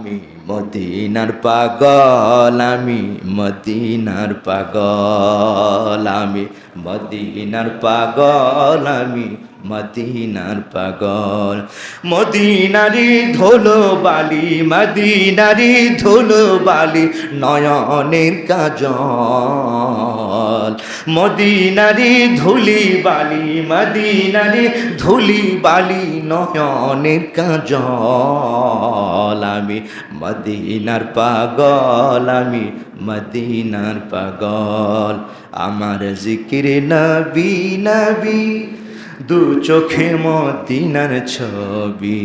আমি মদিনার পাগল, আমি মদিনার পাগল, আমি মদিনার পাগল, আমি মদিনার পাগল। মদিনারি ধুলো বালি, মদিনারি ধুলো বালি নয়নের কাজল। মদিনারি ধুলি বালি, মদিনারি ধুলি বালি নয়নের কাজল। আমি মদিনার পাগল, আমি মদিনার পাগল। আমার জিকির নবী নবী, দু চোখে মদিনার ছবি।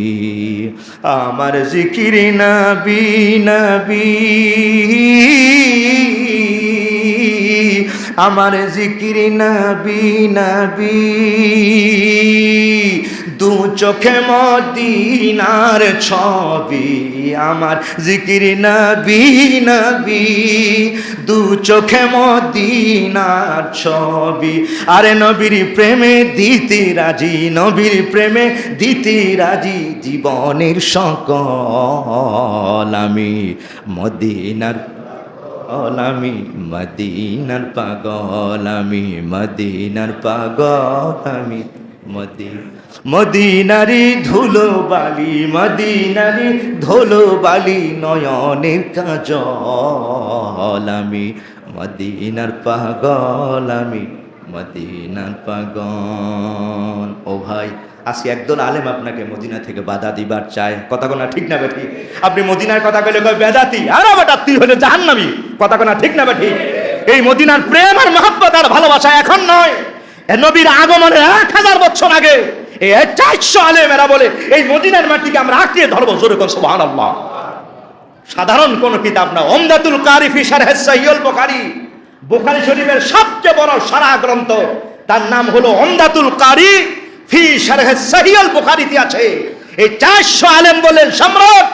আমার জিকির নবী নবী, আমার জিকির নবী নবী, দু চোখে মদিনার ছবি। আমার জিকির নবী নবী, দু চোখে মদিনার ছবি। আরে নবীর প্রেমে দিতে রাজি, নবীর প্রেমে দিতে রাজি জীবনের সকল। আমি মদিনার পাগল, আমি মদিনার পাগল, আমি মদিনার পাগল, আমি মদিনারি ধুলো বালি, মদিনারি ধুলো বালি নয়নের কাজল। আমি মদিনার পাগল, আমি মদিনার পাগল। ও ভাই, আজকে একদল আলেম আপনাকে মদিনা থেকে বাধা দিবার চায়। কথা কোনা ঠিক না বেঠি? আপনি মদিনার কথা কইলে কয় বেদাতি, আর বেটা তুই হলে জাহান্নামী। কথা কোনা ঠিক না বেঠি? এই মদিনার প্রেম আর মহব্বত আর ভালোবাসা এখন নয়, নবীর আগমনের 1000 বছর আগে এই 400 আলেম এরা বলে এই মদিনার মাটিকে আমরা আঁকড়িয়ে ধরবো। জোরে কোন সুবহানাল্লাহ। সাধারণ কোন কিতাব না, উমদাতুল কারি ফি শারহ সাহিহুল বুখারী, বুখারী শরীফের সবচেয়ে বড় সারা গ্রন্থ, তার নাম হলো উমদাতুল কারি ফি শারহ সাহিহুল বুখারীতে আছে। এই 400 আলেম বলেন সম্রাট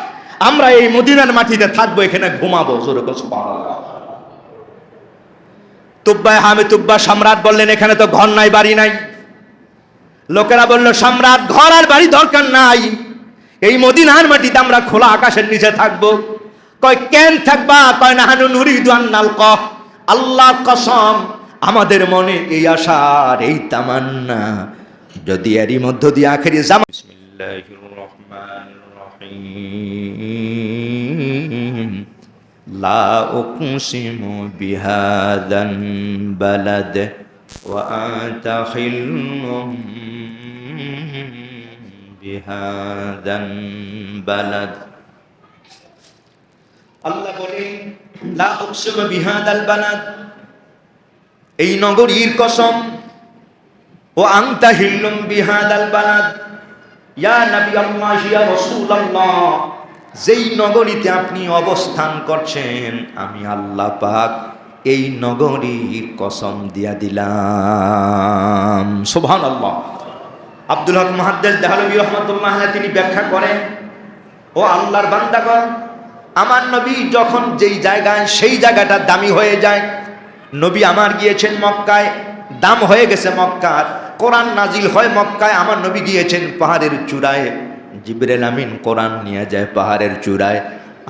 আমরা এই মদিনার মাটিতে থাকবো, এখানে ঘুমাবো। জোরে কোন সুবহানাল্লাহ। তুব্বা হামে তুব্বা সম্রাট বললেন এখানে তো ঘর নাই বাড়ি নাই। লোকেরা বলল সম্রাট ঘর আর বাড়ি দরকার নাই, এই মদিনার মাটিতে আমরা খোলা আকাশের নিচে থাকবো। কয় কেন থাকবা? কয় নাহানু নুরিদু আন নালকা, আল্লাহর কসম আমাদের মনে এই আশার এই তামান্না, যদি এরই মধ্য দিয়ে আখেরি জামান। বিসমিল্লাহির রহমানির রহিম। লা উকসিমু বিহাদান বালাদ ওয়া আনতা হিল্লুম বিহাদান বালাদ। আল্লাহ বলেন লা উকসিমু বিহাদাল বালাদ, এই নগরীর কসম। ওয়া আনতা হিল্লুম বিহাদাল বালাদ, ইয়া নবী আল্লাহ, ইয়া রাসূলুল্লাহ, যেই নগরীতে আপনি অবস্থান করছেন আমি আল্লাহ পাক এই নগরীর কসম দিয়া দিলাম। সুবহানাল্লাহ। আব্দুল হক মুহাদ্দিস দেহলভী রাহমাতুল্লাহ আলাইহি তিনি ব্যাখ্যা করেন, ও আল্লাহর বান্দাগণ, আমার নবী যখন যেই জায়গায় সেই জায়গাটা দামি হয়ে যায়। নবী আমার গিয়েছেন মক্কায়, দাম হয়ে গেছে মক্কার। কোরআন নাজিল হয় মক্কায়, আমার নবী গিয়েছেন পাহাড়ের চূড়ায়। জিবরাইল আমিন কোরআন নিয়ে যায় পাহাড়ের চূড়ায়,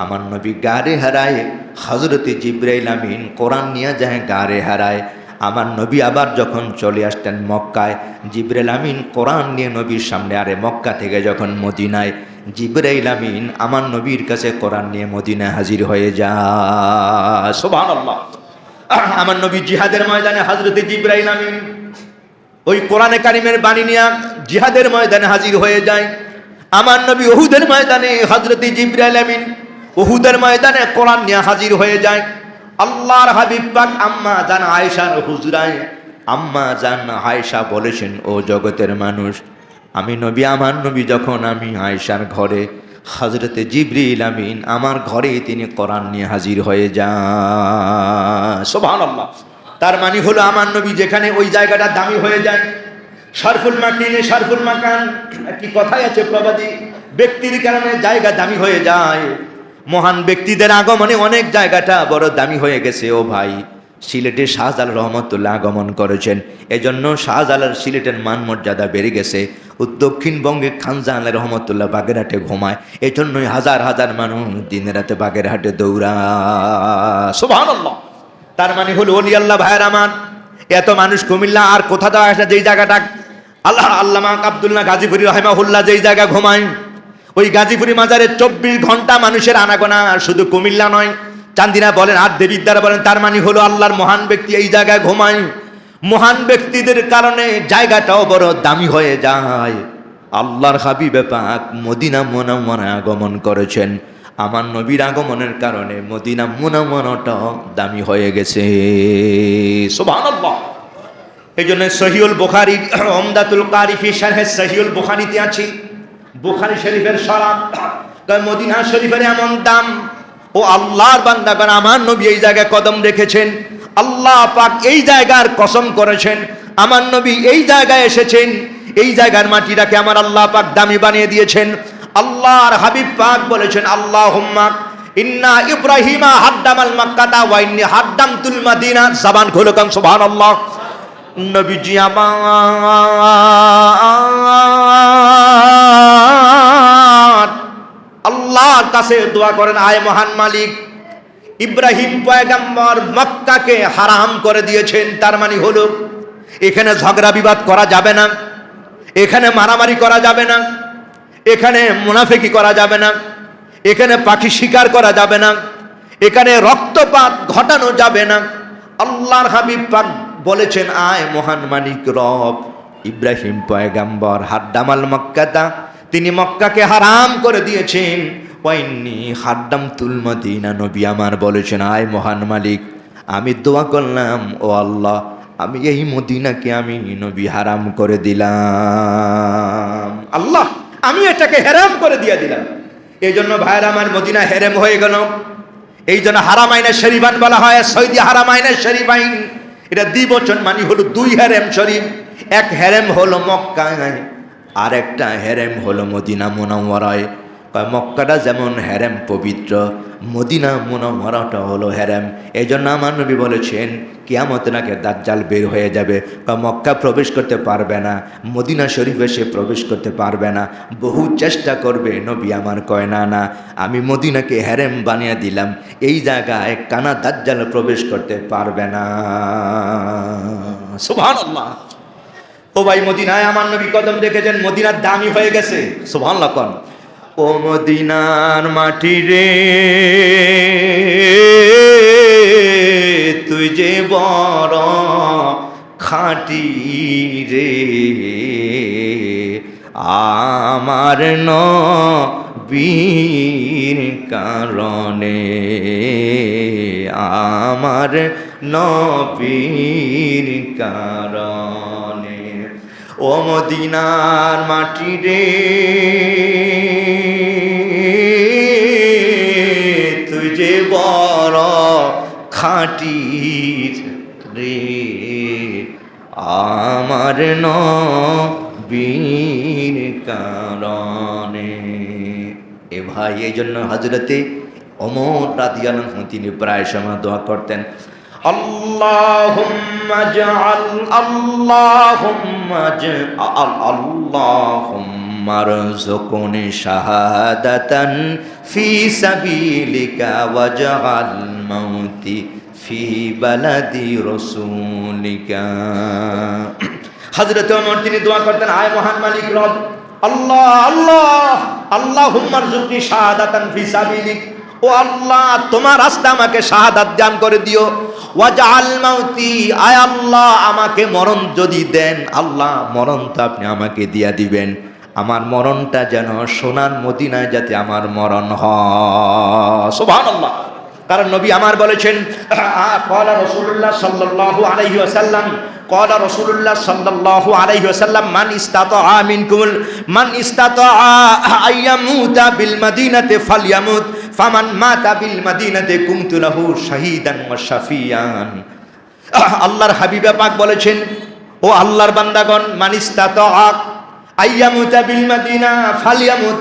আমার নবী গারে হারায়। হযরতে জিবরাইল আমিন কোরআন নিয়ে যায় গারে হারায়। আমার নবী আবার যখন চলে আসতেন মক্কায়, জিবরাইল আমিন কোরআন নিয়ে নবীর সামনে, আরে মক্কা থেকে যখন মদিনায়, জিবরাইল আমিন আমার নবীর কাছে কোরআন নিয়ে মদিনায় হাজির হয়ে যায়। সুবহানাল্লাহ। আমার নবী জিহাদের ময়দানে হযরতে জিবরাইল আমিন ওই কোরআনে কারিমের বাণী নিয়ে জিহাদের ময়দানে হাজির হয়ে যায়। আমার নবী উহুদের ময়দানে হযরতে জিবরাইল আমিন উহুদের ময়দানে কোরআন নিয়ে হাজির হয়ে যায়। আল্লাহর হাবিব পাক আম্মা জান আয়েশার হুজরায় আম্মা জান আয়েশা বলেছেন, ও জগতের মানুষ, আমি নবী, আমার নবী যখন আমি আয়েশার ঘরে, হযরতে জিবরিল আমিন আমার ঘরেই তিনি কোরআন নিয়ে হাজির হয়ে যান। সুবহানাল্লাহ। তার মানে হলো আমার নবী যেখানে ওই জায়গাটা দামি হয়ে যায়। শরফুল মাকিনে শরফুল মাকান, কি কথাই আছে প্রবাদী, ব্যক্তির কারণে জায়গা দামি হয়ে যায়। মহান ব্যক্তিদের আগমনে অনেক জায়গাটা বড় দামি হয়ে গেছে। ও ভাই, সিলেটে শাহজালাল রহমতুল্লাহ আগমন করেছেন। এজন্য শাহজালাল সিলেটের মান মর্যাদা বেড়ে গেছে। দক্ষিণবঙ্গে খানজাহান রহমতুল্লাহ বাগেরহাটে ঘুমায়, এই জন্যই হাজার হাজার মানুষ দিনে রাতে বাগেরহাটে দৌড়া। সুবহানাল্লাহ। তার মানে হলো ওলি আল্লাহ ভাইয়ের আমার, এত মানুষ কুমিল্লা আর কোথা দেওয়া আসে, যেই জায়গাটা আল্লামা আব্দুল্লাহ গাজীপুরি রাহিমাহুল্লাহ যেই জায়গা ঘুমায়, ওই গাজীপুরি মাজারে 24 ঘন্টা মানুষের আনাগোনা। আর শুধু কুমিল্লা নয়, চান্দিনা বলেন আর দেবিদ্যারা বলেন, তার মানে হলো আল্লাহর মহান ব্যক্তি এই জায়গায় ঘুমায়। মহান ব্যক্তিদের কারণে জায়গাটাও বড় দামি হয়ে যায়। আল্লাহর হাবিবে পাক মদিনা মুনাওয়ারায় আগমন করেছেন, আমার নবীর আগমনের কারণে মদিনা মুনাওয়ারাটাও দামি হয়ে গেছে। সুবহানাল্লাহ। এই জন্য সহিহুল বুখারী উমদাতুল কারি ফি শারহ সহিহুল বুখারীতে আছে, বুখারী শরীফের শরাহ, মদিনা শরীফের এমন দাম। ও আল্লাহর বান্দাগণ, আমার নবী এই জায়গায় কদম রেখেছেন, আল্লাহ পাক এই জায়গার কসম করেছেন, আমার নবী এই জায়গায় এসেছেন, এই জায়গার মাটিটাকে আমার আল্লাহ পাক দামি বানিয়ে দিয়েছেন। আল্লাহর হাবিব পাক বলেছেন, আল্লাহুম্মা ইন্না ইব্রাহিমা হাদ্দামাল মাক্কাতা ওয়া ইন্নী হাদ্দামতুল মাদিনা। জবান খুলে কান সুবহানাল্লাহ। নবীজি আমার আল্লাহর কাছে দোয়া করেন, আয় মহান মালিক, ইব্রাহিম পয়গম্বর মক্কাকে হারাম করে দিয়েছেন। তার মানে হলো এখানে ঝগড়া বিবাদ করা যাবে না, এখানে মারামারি করা যাবে না, এখানে মুনাফিকি করা যাবে না, এখানে পাখি শিকার করা যাবে না, এখানে রক্তপাত ঘটানো যাবে না। আল্লাহর হাবিব পাক বলেছেন, আয় মহান মালিক রব, ইব্রাহিম পয়গম্বর হাদ্দামাল মক্কাতা, তিনি মক্কাকে হারাম করে দিয়েছেন। ওয়াইন্নি হাদ্দামতুল মদিনা, নবী আমার বলেছেন, আয় মহান মালিক, আমি দোয়া করলাম, ও আল্লাহ, আমি এই মদিনাকে আমি নবী হারাম করে দিলাম। আল্লাহ, আমি এটাকে হারাম করে দিয়ে দিলাম। এই জন্য ভাইরা আমার, মদিনা হেরেম হয়ে গেল। এই জন্য হারামাইনে শরীফান বলা হয়, সৌদি হারামাইনে শরীফাইন। এটা দ্বিবচন, মানে হলো 2 হেরেম শরীফ। এক হেরেম হলো মক্কায়, আর একটা হেরেম হলো মদিনা মুনাওয়ারায়। মক্কাটা যেমন হেরেম পবিত্র, মদিনা মুনাওয়ারাটা হলো হেরেম। এই জন্য আমার নবী বলেছেন, কিয়ামত নাকে দাজ্জাল বের হয়ে যাবে, মক্কা প্রবেশ করতে পারবে না, মদিনা শরীফে সে প্রবেশ করতে পারবে না, বহু চেষ্টা করবে। নবী আমার কয়, না না, আমি মদিনাকে হেরেম বানিয়ে দিলাম, এই জায়গায় কানা দাজ্জাল প্রবেশ করতে পারবে না। সুবহানাল্লাহ। ও ভাই, মদিনায় আমার নবী কদম রেখেছেন, মদিনার দামি হয়ে গেছে। সুবহানাল্লাহ কোন। ও মদিনার মাটি রে, তুই যে বড় খাঁটি রে, আমার নবীর কারণে, আমার নবীর কারণে। ও মদিনার মাটি রে, তুই যে বড় খাঁটি রে, আমার নবীর কারণে। এ ভাই, এই জন্য হযরতে ওমর রাদিয়াল্লাহু আনহু তিনি প্রায় সময় দোয়া করতেন, আল্লাহুম্মা জাআল, আল্লাহুম্মা জাআল, আল্লাহুম্মা রযুকনি শাহাদাতান ফি সাবিলিকা ওয়াজআল মাউতি ফি বালাদি রাসূলিকা। হযরত ওমর তিনি দোয়া করতেন, আয় মহান মালিক রব, আল্লাহ আল্লাহ, আল্লাহুম্মা রযুকনি শাহাদাতান ফি সাবিলিক, ও আল্লাহ, তোমার রাস্তা আমাকে শাহাদাত দান করে দিও। ওয়াজআল মাউতি, আয় আল্লাহ, আমাকে মরণ যদি দেন, আল্লাহ মরণ তো আপনি আমাকে দিয়া দিবেন, আমার মরণটা যেন সোনার মদিনায় যাতে আমার মরণ হয়। সুবহানাল্লাহ। কারণ নবী আমার বলেছেন, ক্বালা রাসূলুল্লাহ সাল্লাল্লাহু আলাইহি ওয়াসাল্লাম, ক্বালা রাসূলুল্লাহ সাল্লাল্লাহু আলাইহি ওয়াসাল্লাম, মান ইসতাতাআ আইয়ামুতা বিল মাদিনাতি ফালইয়ামুত, ফামান মাতা বিল মাদিনাতি কুনতু লাহু শাহীদান ওয়া শাফিয়ান। আল্লাহর হাবিবে পাক বলেছেন, ও আল্লাহর বান্দাগণ, মান ইসতাতাআ আইয়ামুতা বিল মাদিনা ফালইয়ামুত,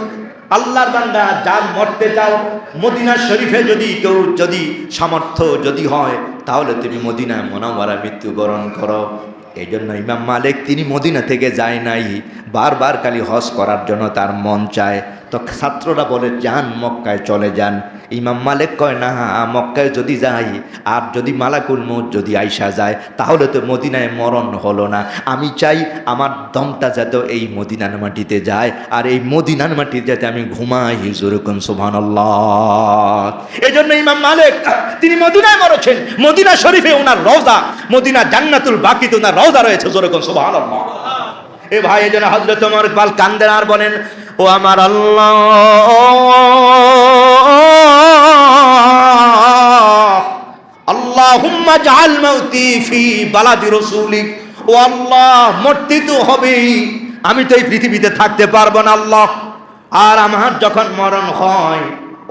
আল্লাহর বান্দা যার মরতে চাও, মদিনা শরীফে যদি কেউ যদি সামর্থ্য যদি হয়, তাহলে তুমি মদিনায় মুনাওয়ারা মৃত্যুবরণ করো। এই জন্য ইমাম মালিক তিনি মদিনা থেকে যায় নাই, বারবার খালি হজ করার জন্য তার মন চায়। তো ছাত্ররা বলে যান মক্কায় চলে যান। ইমাম মালিক কয় না, মক্কায় যদি যাই আর যদি মালাকুল মউত যদি আইসা যায় তাহলে তো মদিনায় মরণ হলো না। আমি চাই আমার দমটা যাতে এই মদিনার মাটিতে যায়, আর এই মদিনার মাটিতে যাতে আমি ঘুমাই। যেরকম সুবহানাল্লাহ। এই জন্য ইমাম মালিক তিনি মদিনায় মরেছেন, মদিনা শরীফে ওনার রওজা, মদিনা জান্নাতুল বাকিতে ওনার রওজা রয়েছে। যেরকম সুবহানাল্লাহ। এ ভাই, এই জন্য হযরত ওমর ইকবাল কান্দেন আর বলেন, ও আমার আল্লাহ, আল্লাহুম্মা জাআল মাউতি ফি বালাদি রাসূলিক। ও আল্লাহ, মরতে তো হবেই, আমি তো এই পৃথিবীতে থাকতে পারবো না আল্লাহ। আর আমার যখন মরণ হয়,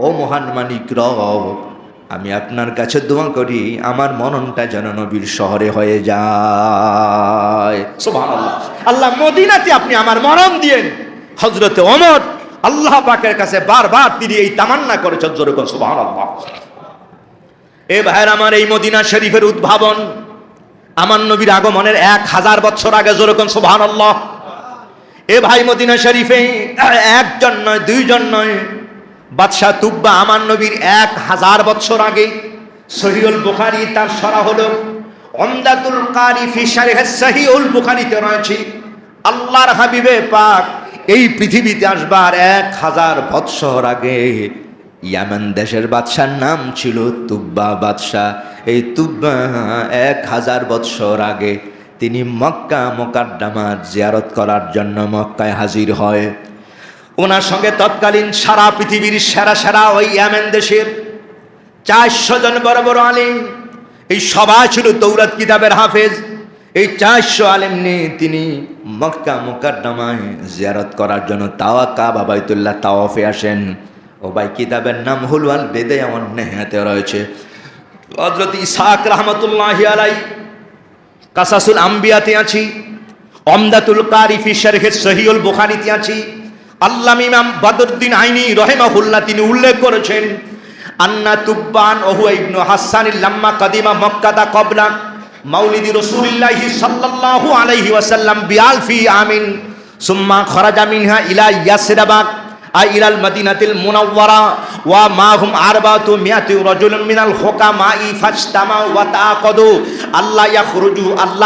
ও মহান মালিক রব, আমি আপনার কাছে দোয়া করি আমার মরণটা যেন নবীর শহরে হয়ে যায়। সুবহানাল্লাহ। আল্লাহ, মদিনাতে আপনি আমার মরণ দিয়েন। হযরতে ওমর আল্লাহ পাকের কাছে বারবার তিনি এই তামান্না করেছেন। যেরকম সুবহানাল্লাহ। এ ভাইয়ের আমার, এই মদিনা শরীফের উদ্ভাবন আমার নবীর আগমনের 1000 বছর আগে। যেরকম সুবহানাল্লাহ। এ ভাই, মদিনা শরীফে একজন নয়, দুইজন নয়, বাদশাহ তুব্বা আমার নবীর 1000 বছর আগে। সহিহুল বুখারী তার সরা হলো উমদাতুল কারি ফি শারহ সহিহুল বুখারীতে রয়েছে, আল্লাহর হাবিবে পাক এই পৃথিবীতে আসবার 1000 বছর আগে ইয়ামান দেশের বাদশার নাম ছিল তুব্বা বাদশাহ। এই তুব্বা 1000 বছর আগে তিনি মক্কা মুকাদ্দামার জিয়ারত করার জন্য মক্কায় হাজির হয়। ওনার সঙ্গে তৎকালীন সারা পৃথিবীর সেরা সেরা ওই ইয়ামেন দেশের 400 জন বড় বড় আলিম, এই সবাই ছিল তৌরাত কিতাবের হাফেজ। এই 400 আলিম নিয়ে তিনি মক্কা মুকাদ্দামায় জিয়ারত করার জন্য কাবা বাইতুল্লাহ তাওয়াফে আসেন। ও ভাই, কিতাবের নাম হল আল বিদায়া ওয়ান নিহায়াতে রয়েছে। হযরত ইসহাক রাহমাতুল্লাহি আলাইহি কাসাসুল আম্বিয়াতে আছি, উমদাতুল কারি ফি শারহ সহিহুল বুখারীতে আছি। আল্লামা ইমাম বদরুদ্দিন আইনি রাহিমাহুল্লাহ তিনি উল্লেখ করেছেন, আন্না তুব্বান ওহু ইবনু হাসানিল লাম্মা কাদিমা মক্কাতা ক্বাবলা মাউলিদি রাসূলিল্লাহি সাল্লাল্লাহু আলাইহি ওয়াসাল্লাম বিআলফি আমিন সুম্মা খরাজা মিনহা ইলা ইয়াসরিবা ইলাল মাদিনাতিল মুনাওয়ারা ওয়া মাহুম আরবাতু মিয়াতি রাজুলুম মিনাল হুকামাই ফাজতামা ওয়া তাআকাদু আল্লাহ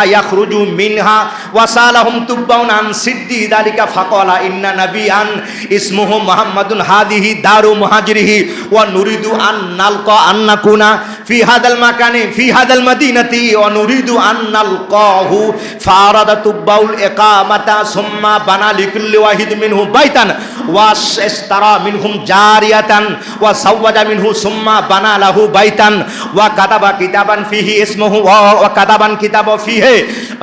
ইয়াখরুজু মিনহা ওয়া সালাহুম তুব্বাউন আন সিদ্দি যালিকা ফাকালা ইন্না নাবিয়ান ইসমুহু মুহাম্মাদুন হাদিহি দারু মুহাজিরিহি ওয়া নুরিদু আন নালকা আন নাকুনা ফি হাদাল মাকানি ফি হাদাল মাদিনাতি ওয়া নুরিদু আন নালকাহু ফারাদা তুব্বাউল ইকামাতা সুম্মা বানা লিকুল্লি ওয়াহিদ মিনহু বাইতান ওয়া ইস্তারা মিনহুম জারিয়াতান ওয়া সাওয়াজা মিনহু সুম্মা বানা লাহু বাইতান ওয়া কাতাবা কিতাবান ফিহি ইসমুহু ওয়া কাতাবান কিতাবা ফিহি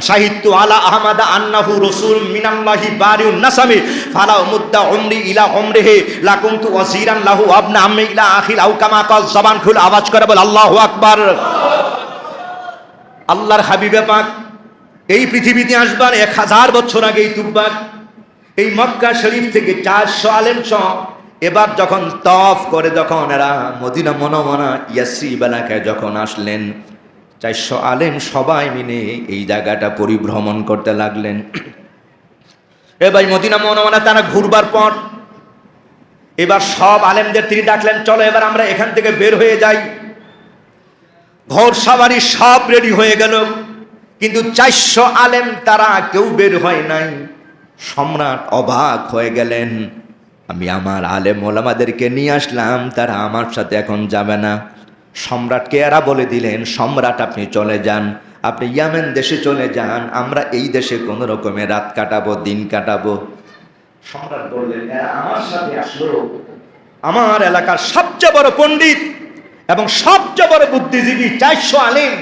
শাহিদতু আলা আহমদ আন্নাহু রাসূল মিনাল্লাহি বারিউন নাসামি ফালা মুদ্দা উমরি ইলা উমরিহি লা কুনতু ওয়াজিরান লাহু আবনা আম্মি ইলা আখিল আও কামা কাল। জবান খুল আওয়াজ করে বল আল্লাহু আকবার। আল্লাহর হাবিবে পাক এই পৃথিবীতে আসবার 1000 বছর আগে এই তুব্বা এই মক্কা শরীফ থেকে 400 আলেম সহ এবার যখন তওয়াফ করে, যখন এরা মদিনা মুনাওয়ারা ইয়াসরিব এলাকায় যখন আসলেন, 400 আলেম সবাই মিলে এই জায়গাটা পরিভ্রমণ করতে লাগলেন। এবার মদিনা মুনাওয়ারা তারা ঘুরবার পর এবার সব আলেমদের তিনি ডাকলেন, চলো এবার আমরা এখান থেকে বের হয়ে যাই। ঘোড় সাওয়ারি সব রেডি হয়ে গেল, কিন্তু 400 আলেম তারা কেউ বের হয় নাই। সম্রাট অবাক হয়ে গেলেন, আমি আমার আলেম ওলামাদেরকে নিয়ে আসলাম, তারা আমার সাথে এখন যাবে না। সম্রাটকে এরা বলে দিলেন, সম্রাট আপনি চলে যান, আপনি ইয়ামেন দেশে চলে যান, আমরা এই দেশে কোনো রকমে রাত কাটাবো, দিন কাটাবো। সম্রাট বললেন, এরা আমার সাথে আসলো, আমার এলাকার সবচেয়ে বড় পণ্ডিত এবং সবচেয়ে বড় বুদ্ধিজীবী 400 আলেম,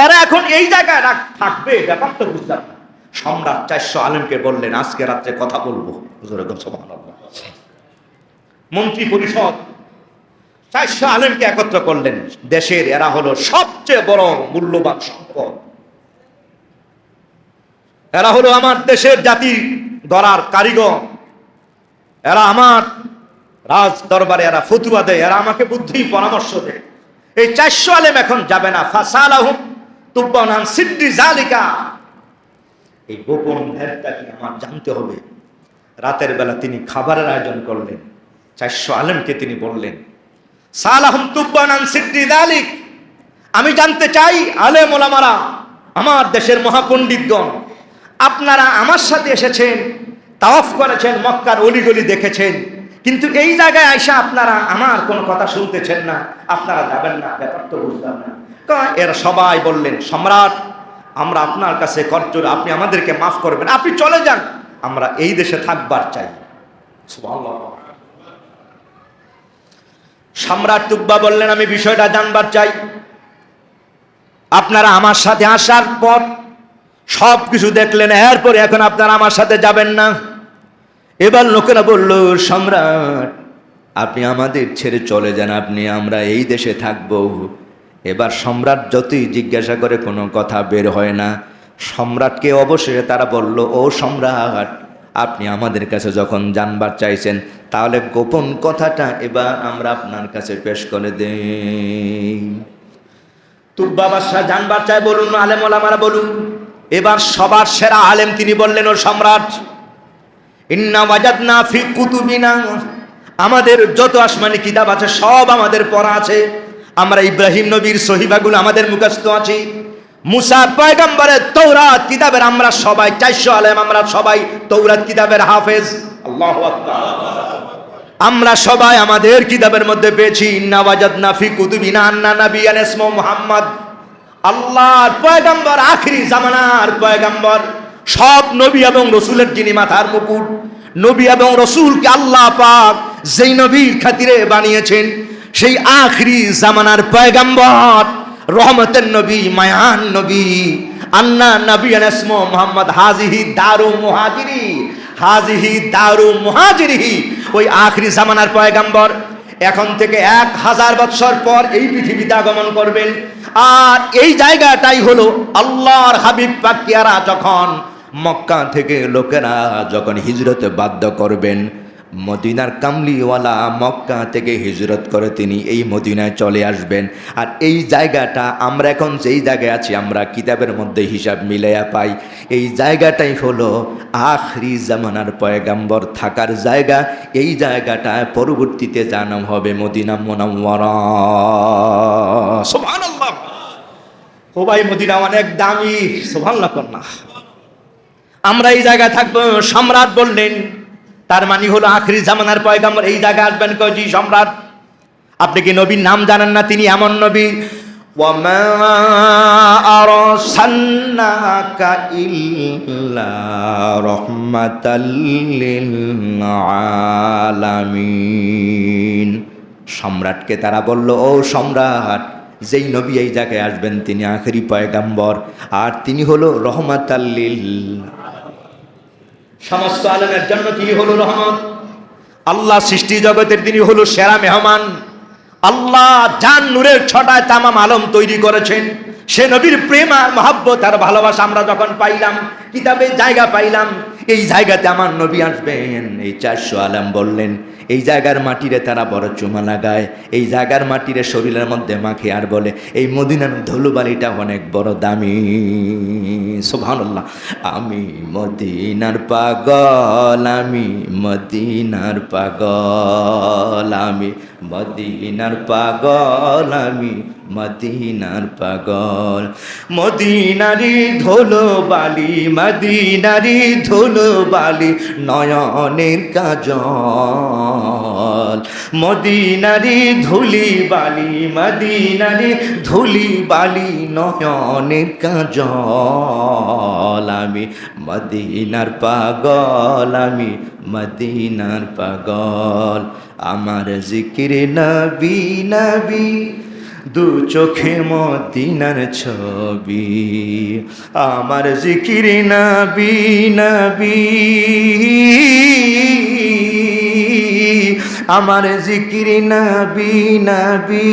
এরা এখন এই জায়গায় থাকবে, ব্যাপারটা বুঝলাম না। সম্রাট 400 আলেমকে বললেন, আজকে রাত্রে কথা বলবো। মন্ত্রী পরিষদ 400 আলেমকে একত্র করলেন। দেশের এরা হলো সবচেয়ে বড় মূল্যবান সম্পদ, এরা হলো আমার দেশের জাতি গড়ার কারিগর, এরা আমার রাজ দরবারে এরা ফতুয়া দেয়, এরা আমাকে বুদ্ধি পরামর্শ দেয়, এই 400 আলেম এখন যাবে না। ফাসালাহুম তুব্বান আন সিদ্দি জালিকা, এই গোপন ভেদটা কি আমার জানতে হবে। রাতের বেলা তিনি খাবারের আয়োজন করলেন, 400 আলেমকে তিনি বললেন, সালাহুম তুব্বান আন সিদ্দি জালিক, আমি জানতে চাই আলেম ওলামারা, আমার দেশের মহাপণ্ডিতগণ, আপনারা আমার সাথে এসেছেন, তাওয়াফ করেছেন, মক্কার অলিগলি দেখেছেন, কিন্তু এই জায়গায় আইসা আপনারা আমার কোনো কথা শুনতেছেন না, আপনারা যাবেন না, ব্যাপার তো বুঝলাম না। এরা সবাই বললেন, সম্রাট, আমরা আপনার কাছে করজোর, আপনি আমাদেরকে মাফ করবেন, আপনি চলে যান, আমরা এই দেশে থাকবার চাই। সুবহানাল্লাহ। সম্রাট তুব্বা বললেন, আমি বিষয়টা জানবার চাই। আপনারা আমার সাথে আসার পর সব কিছু দেখলেন, এরপরে এখন আপনারা আমার সাথে যাবেন না। এবার লোকেরা বলল, সম্রাট, আপনি আমাদের ছেড়ে চলে যান, আমরা এই দেশে থাকব। এবার সম্রাট যতই জিজ্ঞাসা করে কোনো কথা বের হয় না। সম্রাটকে অবশেষে তারা বলল, ও সম্রাট, আপনি আমাদের কাছে যখন জানবার চাইছেন, তাহলে গোপন কথাটা এবার আমরা আপনার কাছে পেশ করে দেই। তুব্বা বাদশাহ জানবার চাই, বলুন আলেম ওলামারা বলুন। এবার সবার সেরা আলেম তিনি বললেন, ও সম্রাট, ইন্না ওয়াজাদনা ফি কুতুবিনা, আমাদের যত আসমানি কিতাব আছে সব আমাদের পড়া আছে, আমরা ইব্রাহিম নবীর সহিফাগুলো আমাদের মুখস্থ আছে, মুসা পয়গম্বরের তৌরাত কিতাবের আমরা সবাই 400 আলেম, আমরা সবাই তৌরাত কিতাবের হাফেজ। আল্লাহু আকবার। আমরা সবাই আমাদের কিতাবের মধ্যে পেয়েছি, ইন্না ওয়াজাদনা ফি কুতুবিনা আন্না নাবিয়ান ইসমু মুহাম্মদ, আল্লাহর পয়গম্বর, আখিরি জামানার পয়গম্বর, সব নবী এবং রসুলের যিনি মাথার মুকুট, নবী এবং রসুলকে আল্লাহ পাক যেই নবীর খাতিরে বানিয়েছেন, সেই আখিরি জামানার পয়গম্বর, রহমতের নবী, মায়ান নবী, আন্না নাবিয়ান ইসমু মুহাম্মদ, হাজিহি দারু মুহাজিরি, হাজিহি দারু মুহাজিরি, ওই আখিরি জামানার পয়গম্বর এখন থেকে 1000 বছর পর এই পৃথিবীতে আগমন করবেন। আর এই জায়গাটাই হলো আল্লাহর হাবিব পাক কিয়ারা যখন মক্কা থেকে লোকেরা যখন হিজরতে বাধ্য করবেন, মদিনার কামলিওয়ালা মক্কা থেকে হিজরত করে তিনি এই মদিনায় চলে আসবেন। আর এই জায়গাটা আমরা এখন যেই জায়গায় আছি, আমরা কিতাবের মধ্যে হিসাব মিলাইয়া পাই, এই জায়গাটাই হলো আখরি জামানার পয়গাম্বর থাকার জায়গা। এই জায়গাটায় পরবর্তীতে জানাম হবে মদিনা মুনাওয়ারা। সুবহানাল্লাহ। ও ভাই, মদিনা অনেক দামি, সুবহানাল্লাহ কন্যা। আমরা এই জায়গায় থাকবো। সম্রাট বললেন, তার মানে হলো আখরি জামানার পয়গাম্বর এই জায়গায় আসবেন। কজি সম্রাট, আপনি কি নবীর নাম জানেন না? তিনি এমন নবী, ওয়ামা আরসালনাকা ইল্লা রাহমাতাল লিল আলামিন। সম্রাটকে তারা বলল, ও সম্রাট, যেই নবী এই জায়গায় আসবেন তিনি আখরি পয়গাম্বর, আর তিনি হলো রহমাতাল লিল, সমস্ত আলমের জন্য তিনি হলো রহমত। আল্লাহ সৃষ্টি জগতের তিনি হলো সেরা মেহমান। আল্লাহ জান নূরের ছটায় তামাম আলম তৈরি করেছেন। সে নবীর প্রেম আর মহব্বত আর ভালোবাসা আমরা যখন পাইলাম, কিতাবে জায়গা পাইলাম, এই জায়গাতে আমার নবী আসবেন। এই 400 আলম বললেন, এই জায়গার মাটিরে তারা বড় চুমা লাগায়, এই জায়গার মাটিরে শরীরের মধ্যে মাখে, আর বলে এই মদিনার ধুলোবালিটা অনেক বড় দামি। সুবহানাল্লাহ। আমি মদিনার পাগল, আমি মদিনার পাগল, আমি মদিনার পাগল, আমি মদিনার পাগল। মদিনারি ধুলোবালি, মদিনারি ধুলোবালি নয়নের কাজল, মদিনারি ধুলি বালি, মদিনারি ধুলি বালি নয়নের কাজল। আমি মদিনার পাগল, আমি মদিনার পাগল। আমার জিকির নবী নবী, দু চোখে মদিনার ছবি। আমার জিকির নবী নবী, আমার জিকির নবী নবী,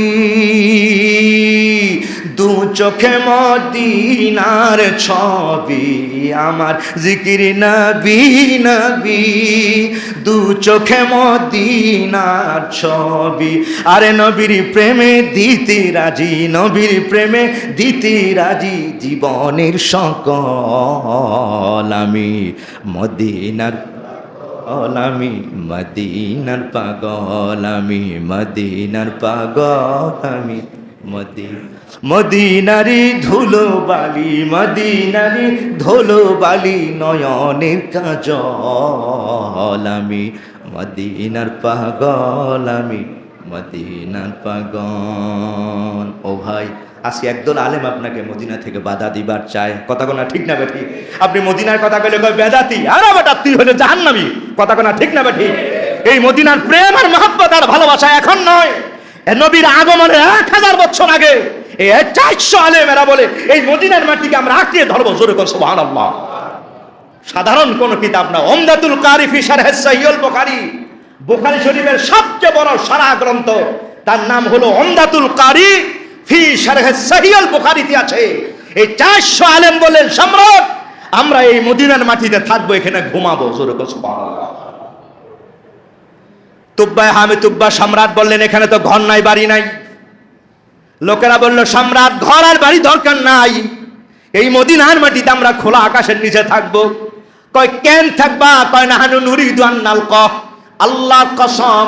দু চোখে মদিনার ছবি, আমার জিকির নবী নবী, দু চোখে মদিনার ছবি। আরে নবীর প্রেমে দিতে রাজি, নবীর প্রেমে দিতে রাজি, জীবনের সকল আমি মদিনার আমি মদিনার পাগল, আমি মদিনার পাগল, আমি মদিনারি ধুলো বালি, মদিনারি ধুলো বালি, নয়নের কাজল, আমি মদিনার পাগল, আমি মদিনার পাগল। ও ভাই, আজকে একদল আলেম আপনাকে মদিনা থেকে বাধা দিবার চায়, কথা কোনা ঠিক না বেঠি? আপনি মদিনার কথা কইলে কয় বেদাতি, আর আবার তুই হলে জাহান্নামী, কথা কোনা ঠিক না বেঠি? এই মদিনার প্রেম আর মহব্বত আর ভালোবাসা এখন নয়, নবীর আগমনের 1000 বছর আগে এই 400 আলেম এরা বলে এই মদিনার মাটিকে আমরা আঁকড়িয়ে ধরবো। জোরে কোন সুবহানাল্লাহ। সাধারণ কোন কিতাব না, উমদাতুল কারি ফি শারহ সহিহুল বুখারী, বুখারী শরীফের সবচেয়ে বড় সারা গ্রন্থ, তার নাম হলো উমদাতুল কারি ফি শারহ সহিহুল বুখারীতে আছে। এই 400 আলেম বলেন সম্রাট আমরা এই মদিনার মাটিতে থাকবো, এখানে ঘুমাবো। জোরে কোন সুবহানাল্লাহ। তুব্বা হামে তুব্বা সম্রাট বললেন এখানে তো ঘর নাই বাড়ি নাই। লোকেরা বলল সম্রাট ঘর আর বাড়ি দরকার নাই, এই মদিনার মাটিতে আমরা খোলা আকাশের নিচে থাকবো। কয় কেন থাকবা? কয় নাহানু নুরিদু আন নালকা, আল্লাহর কসম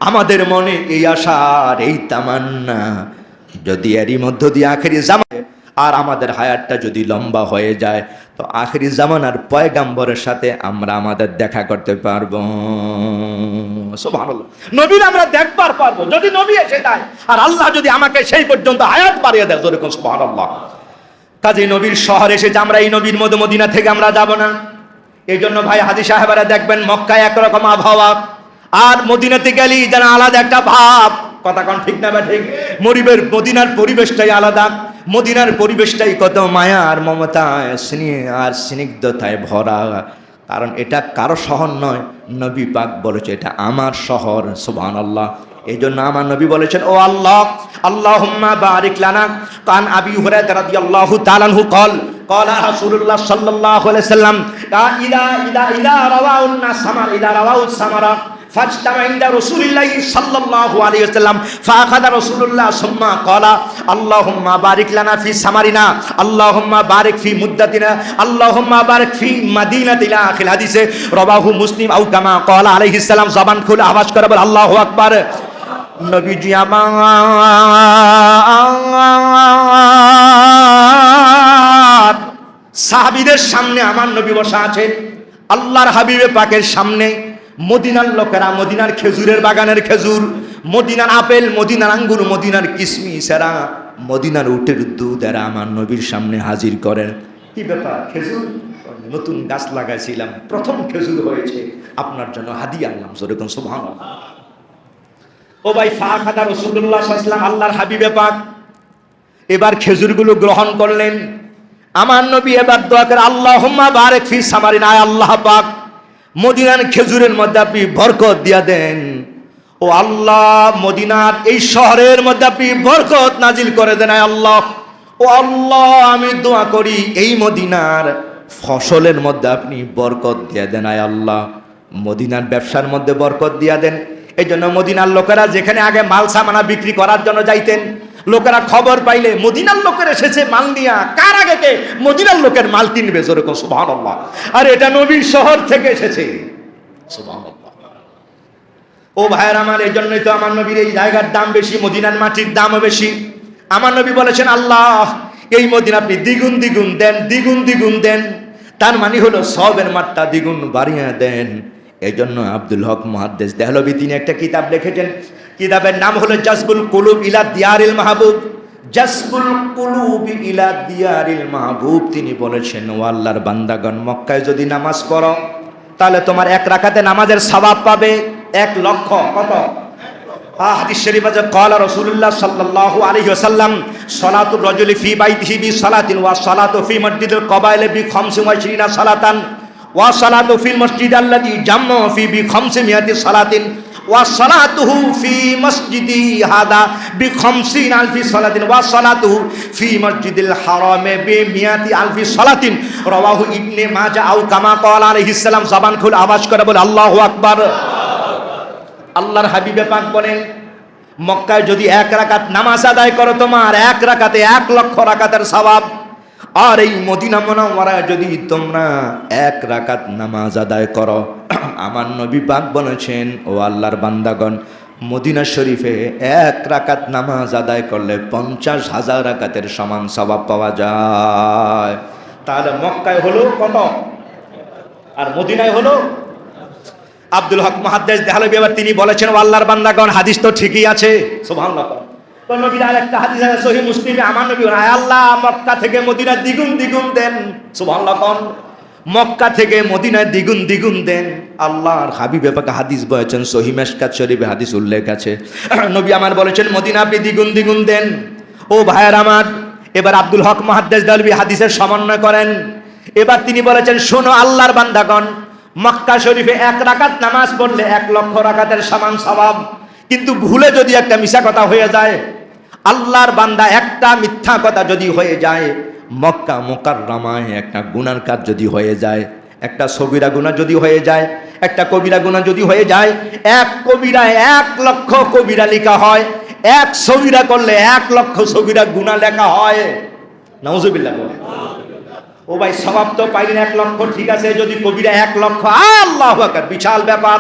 আমাদের মনে এই আশার এই তামান্না, যদি এরই মধ্য দিয়ে আখেরি জামানে আর আমাদের হায়াতটা যদি লম্বা হয়ে যায় তো আখেরি জামানার পয়গাম্বরের সাথে আমরা আমাদের দেখা করতে পারবো। সুবহানাল্লাহ। নবীর আমরা দেখবার পারবো যদি নবী এসে যায়, আর আল্লাহ যদি আমাকে সেই পর্যন্ত হায়াত বাড়িয়ে দেয়। জোরে কোন সুবহানাল্লাহ। কাজে নবীর শহর এসে আমরা এই নবীর মদিনা থেকে আমরা যাব না। এই জন্য ভাই হাজী সাহেবেরা দেখবেন মক্কায় একরকম আবহাওয়া, আর মদিনাতে গেলেই যেন আলাদা একটা ভাব, কথা কোন ঠিক না বা ঠিক? মদিনার পরিবেশটাই আলাদা, মদিনার পরিবেশটাই কত মায়া আর মমতায় স্নেহ আর স্নিগ্ধতায় ভরা, কারণ এটা কারো শহর নয়, নবী পাক বলেছে এটা আমার শহর। সুবহানাল্লাহ। এই জন্য আমার নবী বলেছেন ও আল্লাহ আল্লাহুম্মা বারিক লানা। কান আবি হুরায়রা রাদিয়াল্লাহু তাআলা আনহু قال قال رسول الله صلى الله عليه وسلم اذا رواه الناس اذا رواه السمرة فاجتمع عند رسول الله صلى الله عليه وسلم فاخذ رسول الله ثم قال اللهم بارك لنا في ثمرنا اللهم بارك في مدتنا اللهم بارك في مدينتنا আখির হাদিসে রাওয়াহু মুসলিম আও কামা قال عليه السلام। জবান খুলে আওয়াজ করে বল আল্লাহু আকবার। নবীজি আমার সাহাবীদের সামনে আমার নবী বসা আছেন, আল্লাহর হাবিবে পাকের সামনে মদিনার লোকেরা মদিনার খেজুরের বাগানের খেজুর, মদিনার আপেল, মদিনার আঙ্গুর, মদিনার কিশমিশ এরা, মদিনার উটের দুধ এরা আমার নবীর সামনে হাজির করেন। কি ব্যাপার? খেজুর নতুন গাছ লাগাইছিলাম, প্রথম খেজুর হয়েছে, আপনার জন্য হাদিয়া আনলাম। যেরকম সুবহানাল্লাহ। ও ভাই, ফাখাদা রাসূলুল্লাহ সাল্লাল্লাহু আলাইহি ওয়াসাল্লাম আল্লাহর হাবিবে পাক এবার খেজুরগুলো গ্রহণ করলেন। আমার নবী এবার দোয়া করে আল্লাহুম্মা বারিক ফি সামারিনা, আল্লাহ পাক মদিনার খেজুরের মধ্যে আপনি বরকত দিয়া দেন। ও আল্লাহ মদিনার এই শহরের মধ্যে আপনি বরকত নাজিল করে দেন। আল্লাহ ও আল্লাহ আমি দোয়া করি এই মদিনার ফসলের মধ্যে আপনি বরকত দিয়া দেন। আল্লাহ মদিনার ব্যবসার মধ্যে বরকত দিয়া দেন। এই জন্য মদিনার লোকেরা যেখানে আগে মাল সামানা বিক্রি করার জন্য যাইতেন, লোকেরা খবর পাইলে মদিনার লোকের এসেছে মাল নিয়া, কার আগে কে? মদিনার লোকের মাল কিনবে। জোরে কোন সুবহানাল্লাহ। আর এটা নবীর শহর থেকে এসেছে। সুবহানাল্লাহ। ও ভাইয়ের আমার, এই জন্যই তো আমার নবীর এই জায়গার দাম বেশি, মদিনার মাটির দামও বেশি। আমার নবী বলেছেন আল্লাহ এই মদিনা আপনি দ্বিগুণ দ্বিগুণ দেন, দ্বিগুণ দ্বিগুণ দেন। তার মানে হলো সবের মাত্রা দ্বিগুণ বাড়িয়ে দেন। এই জন্য আব্দুল হক মুহাদ্দিস দেহলভী তিনি একটা কিতাব লিখেছেন, কিতাবের নাম হলো জাসবুল কুলুব ইলা দিয়ারিল মাহবুব। জাসবুল কুলুব ইলা দিয়ারিল মাহবুব। তিনি বলেছেন ও আল্লাহর বান্দাগণ, মক্কায় যদি নামাজ পড়ো তাহলে তোমার এক রাকাতে নামাজের সওয়াব পাবে 1 লক্ষ। কত? হাদিস শরীফ আছে ক্বালা রাসূলুল্লাহ সাল্লাল্লাহু আলাইহি ওয়াসাল্লাম সালাতুর রাজুলি ফি বাইতিহি বি সালাতিন ওয়া সালাতু ফি মসজিদিল কবাইল বি 25 সালাতান ওয়া সালাতু ফিল মসজিদ আল্লাযী জাম্মা ফি বি 500 সালাতিন ওয়া সালাতুহু ফি মসজিদি হাদা বি 50,000 সালাতিন ওয়া সালাতুহু ফি মসজিদিল হারামে বি 100,000 সালাতিন রাওয়াহু ইবনে মাজাহ আও কামা ক্বালা আলাইহিস সালাম। জবান খুলে আওয়াজ করে বলে আল্লাহু আকবার। আল্লাহর হাবিবে পাক বলেন, মক্কায় যদি 1 রাকাত নামাজ আদায় করো তোমার 1 রাকাতে 1 লক্ষ রাকাতের সওয়াব। আর এই মদিনা মুনাওয়ারায় যদি তোমরা 1 রাকাত নামাজ আদায় করো, আমার নবী পাক বলেছেন, ও আল্লাহর বান্দাগণ, মদিনা শরীফে 1 রাকাত নামাজ আদায় করলে 50,000 রাকাতের সমান সওয়াব পাওয়া যায়। তাহলে মক্কায় হলো কত আর মদিনায় হলো? আব্দুল হক মুহাদ্দিস দেহলভী এবার তিনি বলেছেন, ও আল্লাহর বান্দাগণ, হাদিস তো ঠিকই আছে, সুবহানাল্লাহ। তো নবীর আরেকটা হাদিস আছে সহিহ মুসলিমে, আমার নবী বলেন, আয় আল্লাহ মক্কা থেকে মদিনা দ্বিগুণ দ্বিগুণ দেন, সুবহানাল্লাহ। মক্কা থেকে মদিনায় দ্বিগুণ দ্বিগুণ দেন। আল্লাহর হাবিব পাক হাদিস বলেছেন, সহিহ মিশকাত শরীফে হাদিস উল্লেখ আছে, নবী আমার বলেছেন, মদিনা আপনি দ্বিগুণ দ্বিগুণ দেন। ও ভাইয়ের আমার, এবার আব্দুল হক মুহাদ্দিস দেহলভী হাদিসের সমন্বয় করেন। এবার তিনি বলেছেন, শোনো আল্লাহর বান্দাগণ, মক্কা শরীফে 1 রাকাত নামাজ পড়লে 1 লক্ষ রাকাতের সমান সওয়াব। কিন্তু ভুলে যদি একটা মিথ্যা কথা হয়ে যায়, আল্লাহর বান্দা একটা মিথ্যা কথা যদি হয়ে যায়, মক্কা মুকাররমায় একটা গুনার কাজ যদি হয়ে যায়, একটা সগীরা গুনাহ যদি হয়ে যায়, একটা কবিরা গুনাহ যদি হয়ে যায়, 1 কবিরায় 1 লক্ষ কবিরা লেখা হয়, 1 সগীরা করলে 1 লক্ষ সগীরা গুনাহ লেখা হয়। নাউজুবিল্লাহ বলে। ও ভাই, সওয়াব তো পাইলেন 1 লক্ষ, ঠিক আছে, যদি কবিরা 1 লক্ষ, আল্লাহু আকবার, বিশাল ব্যাপার।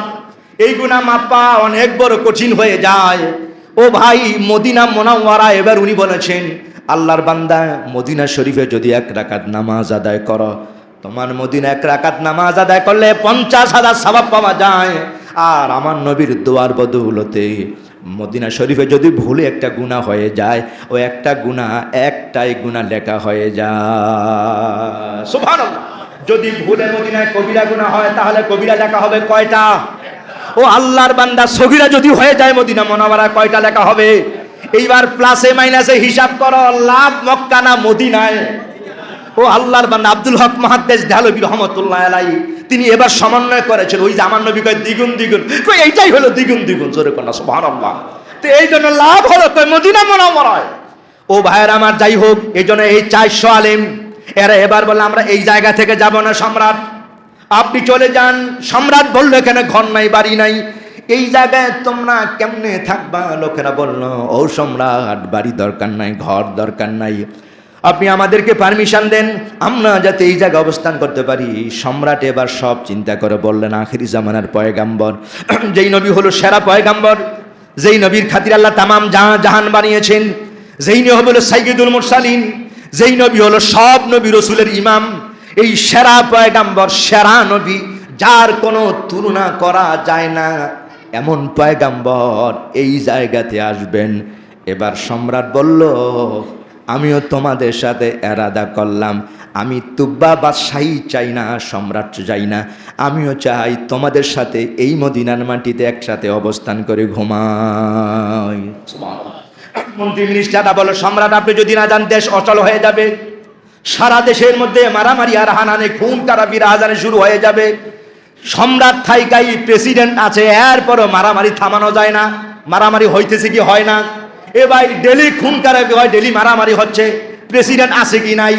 এই গুনাহ মাপা অনেক বড় কঠিন হয়ে যায়। ও ভাই, মদিনা মুনাওয়ারা, এবার উনি বলেছেন, আল্লাহর বান্দা, মদিনা শরীফে যদি 1 রাকাত নামাজ আদায় করো, তোমার মদিনা 1 রাকাত নামাজ আদায় করলে 50,000 সওয়াব পাওয়া যায়। আর আমার নবীর দোয়ার বদৌলতে মদিনা শরীফে যদি ভুলে একটা গুনাহ হয়ে যায়, ও একটা গুনাহ, একটাই গুনাহ লেখা হয়ে যায়। সুবহানাল্লাহ। যদি ভুলে মদিনায় কবিরা গুনাহ হয়, তাহলে কবিরা লেখা হবে কয়টা? ও আল্লাহর বান্দা, সগীরা যদি হয়ে যায় মদিনা মুনাওয়ারায়, কয়টা লেখা হবে? এইবার প্লাসে মাইনাসে হিসাব করো, লাভ মক্কা না মদিনায়? ও আল্লাহর বান্দা, আব্দুল হক মুহাদ্দিস দেহলভী রহমাতুল্লাহ আলাইহি তিনি এবার সমন্বয় করেছেন, ওই যে আমার নবী কয় দ্বিগুণ দ্বিগুণ, কই এইটাই হলো দ্বিগুণ দ্বিগুণ, জোরে কোন সুবহানাল্লাহ। তো এই জন্য লাভ হলো কই মদিনা মুনাওয়ারায়। ও ভাইয়ের আমার, যাই হোক, এই জন্য এই 400 আলেম এরা এবার বলল, আমরা এই জায়গা থেকে যাব না সম্রাট, আপনি চলে যান। সম্রাট বলল, এখানে ঘর নাই, বাড়ি নাই, এই জায়গায় তোমরা কেমনে থাকবা? লোকেরা বলল, ও সম্রাট, বাড়ি দরকার নাই, ঘর দরকার নাই, আপনি আমাদেরকে পারমিশন দেন, আমরা যাতে এই জায়গায় অবস্থান করতে পারি। সম্রাট এবার সব চিন্তা করে বললেন, আখিরি জামানার পয়গাম্বর, যেই নবী হলো সেরা পয়গাম্বর, যেই নবীর খাতির আল্লাহ তামাম জাহান বানিয়েছেন, যেই নবী হলো সাইয়্যিদুল মুরসালিন, যেই নবী হলো সব নবী রাসূলের ইমাম, এই সেরা পয়গাম্বর, সেরা নবী, যার কোনো তুলনা করা যায় না, এমন পয়গাম্বর এই জায়গাতে আসবেন। এবার সম্রাট বলল, আমিও তোমাদের সাথে এরাদা করলাম, আমি তুব্বা বাদশাহী চাই না, সম্রাট চাই না, আমিও চাই তোমাদের সাথে এই মদিনার মাটিতে একসাথে অবস্থান করে ঘুমাই। মন্ত্রী মিনিস্টাররা বলে, সম্রাট আপনি যদি না যান, দেশ অচল হয়ে যাবে, সারা দেশের মধ্যে মারামারি আর হানানে, খুন খারাপি রাহাজানি শুরু হয়ে যাবে। সম্রাট থাইকাই প্রেসিডেন্ট আছে, এরপরও মারামারি থামানো যায় না, মারামারি হইতেছে কি হয় না? এ ভাই, ডেলি খুন খারাপি হয়, ডেলি মারামারি হচ্ছে, প্রেসিডেন্ট আছে কি নাই,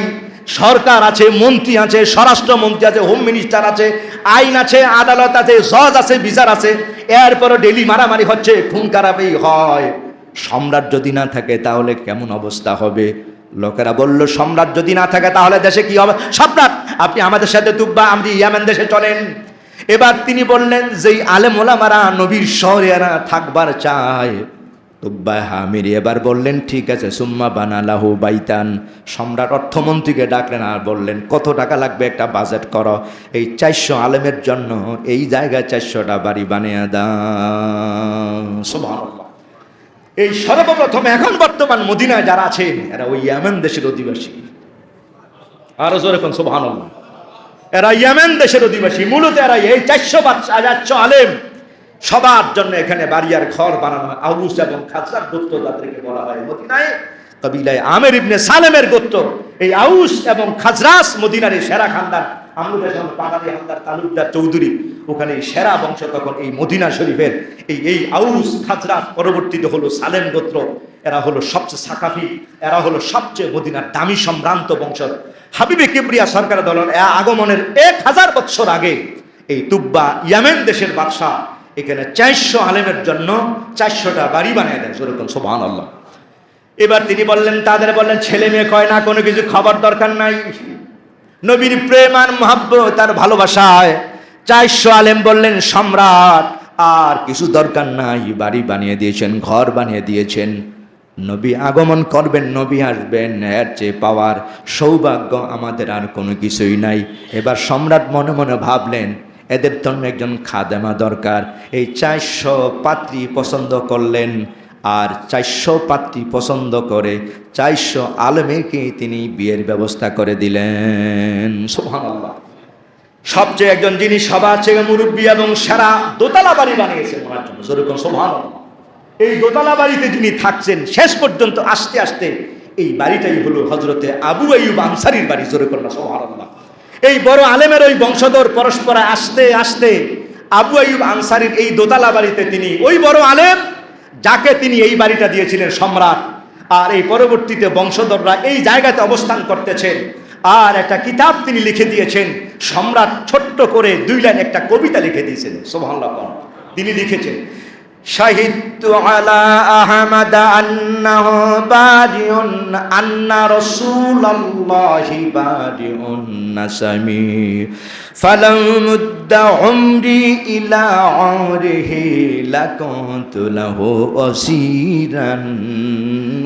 সরকার আছে, মন্ত্রী আছে, স্বরাষ্ট্রমন্ত্রী আছে, হোম মিনিস্টার আছে, আইন আছে, আদালত আছে, জজ আছে, বিচার আছে, এরপরও ডেলি মারামারি হচ্ছে, খুন খারাপি হয়। সম্রাট যদি না থাকে তাহলে কেমন অবস্থা হবে? লোকেরা বলল, সম্রাট যদি না থাকে তাহলে দেশে কি হবে? সম্রাট আপনি আমাদের সাথে তুব্বা আমরি ইয়ামেন দেশে চলেন। এবার তিনি বললেন, যেই আলেম ওলামারা নবীর শহরে এরা থাকবার চায়, তুব্বা হামিরি এবার বললেন, ঠিক আছে, সুম্মা বানালাহু বাইতান। সম্রাট অর্থমন্ত্রীকে ডাকলেন আর বললেন, কত টাকা লাগবে, একটা বাজেট করো, এই 400 আলেমের জন্য এই জায়গায় 400টা বাড়ি বানিয়ে দাও। সুবহানাল্লাহ। এই সর্বপ্রথম এখন বর্তমান মদিনায় যারা আছেন, এরা ওই ইয়েমেন দেশের অধিবাসী। আরো জোরে কোন সুবহানাল্লাহ। এরা ইয়েমেন দেশের অধিবাসী, মূলত এরা এই 400 আলেম, সবার জন্য এখানে বাড়ি আর ঘর বানানো। আউস এবং খাজরাজ গোত্র যাদেরকে বলা হয় মদিনায়, কবিলায় আমের ইবনে সালেমের গোত্র, এই আউস এবং খাজরাজ মদিনার সেরা খানদান, আমাদের সামনে পাহাড়ি হালদার তালুকদার চৌধুরী, ওখানে সেরা বংশ তখন এই মদিনা শরীফের এই আউস খাজরাজ, পরবর্তীতে হলো সালেম গোত্র, এরা হলো সবচেয়ে সাকাফি, এরা হলো সবচেয়ে মদিনার দামি সম্ভ্রান্ত বংশ। হাবিবে কিবরিয়া সরকারের দলের আগমনের 1000 বছর আগে এই তুব্বা ইয়ামেন দেশের বাদশাহ এখানে 400 আলেমের জন্য 400টা বাড়ি বানিয়ে দেন, যেরকম সুবহানাল্লাহ। এবার তিনি বললেন, তাদের বললেন ছেলে মেয়ে কয় না, কোনো কিছু খাবার দরকার নাই, নবীর প্রেম আর মহব্বত আর ভালোবাসায় 400 আলেম বললেন সম্রাট আর কিছু দরকার নাই, বাড়ি বানিয়ে দিয়েছেন, ঘর বানিয়ে দিয়েছেন, নবী আগমন করবেন, নবী আসবেন, এর চেয়ে পাওয়ার সৌভাগ্য আমাদের আর কোনো কিছুই নাই। এবার সম্রাট মনে মনে ভাবলেন এদের জন্য একজন খাদেমা দরকার। এই 400 পাত্রী পছন্দ করলেন, আর 400 পাত্রী পছন্দ করে 400 আলেমকে তিনি বিয়ের ব্যবস্থা করে দিলেন। সুবহানাল্লাহ। সবচেয়ে একজন যিনি সবার চেয়ে মুরব্বী এবং সেরা দোতলা বাড়ি বানিয়েছেন ওনার জন্য, যেরকম সুবহানাল্লাহ। এই দোতলা বাড়িতে যিনি থাকছেন শেষ পর্যন্ত আস্তে আস্তে এই বাড়িটাই হলো হযরতে আবু আইয়ুব আনসারীর বাড়ি, যেরকম সুবহানাল্লাহ। এই বড় আলেমের ওই বংশধর পরস্পর আস্তে আস্তে আবু আইয়ুব আনসারীর এই দোতলা বাড়িতে তিনি, ওই বড় আলেম যাকে তিনি এই বাড়িটা দিয়েছিলেন সম্রাট, আর এই পরবর্তীতে বংশধররা এই জায়গাতে অবস্থান করতেছেন। আর একটা কিতাব তিনি লিখে দিয়েছেন, সম্রাট ছোট্ট করে 2 লাইন একটা কবিতা লিখে দিয়েছেন, সুবহানাল্লাহ। তিনি লিখেছেন, শাহিদতু আলা আহমদ আন্নাহু বাদিউন আন্না রাসূলুল্লাহি বাদিউন নাসামি ফালাউ মুদ্দা উমরি ইলা উমরিহি লাকুনতু লাহু আসীরান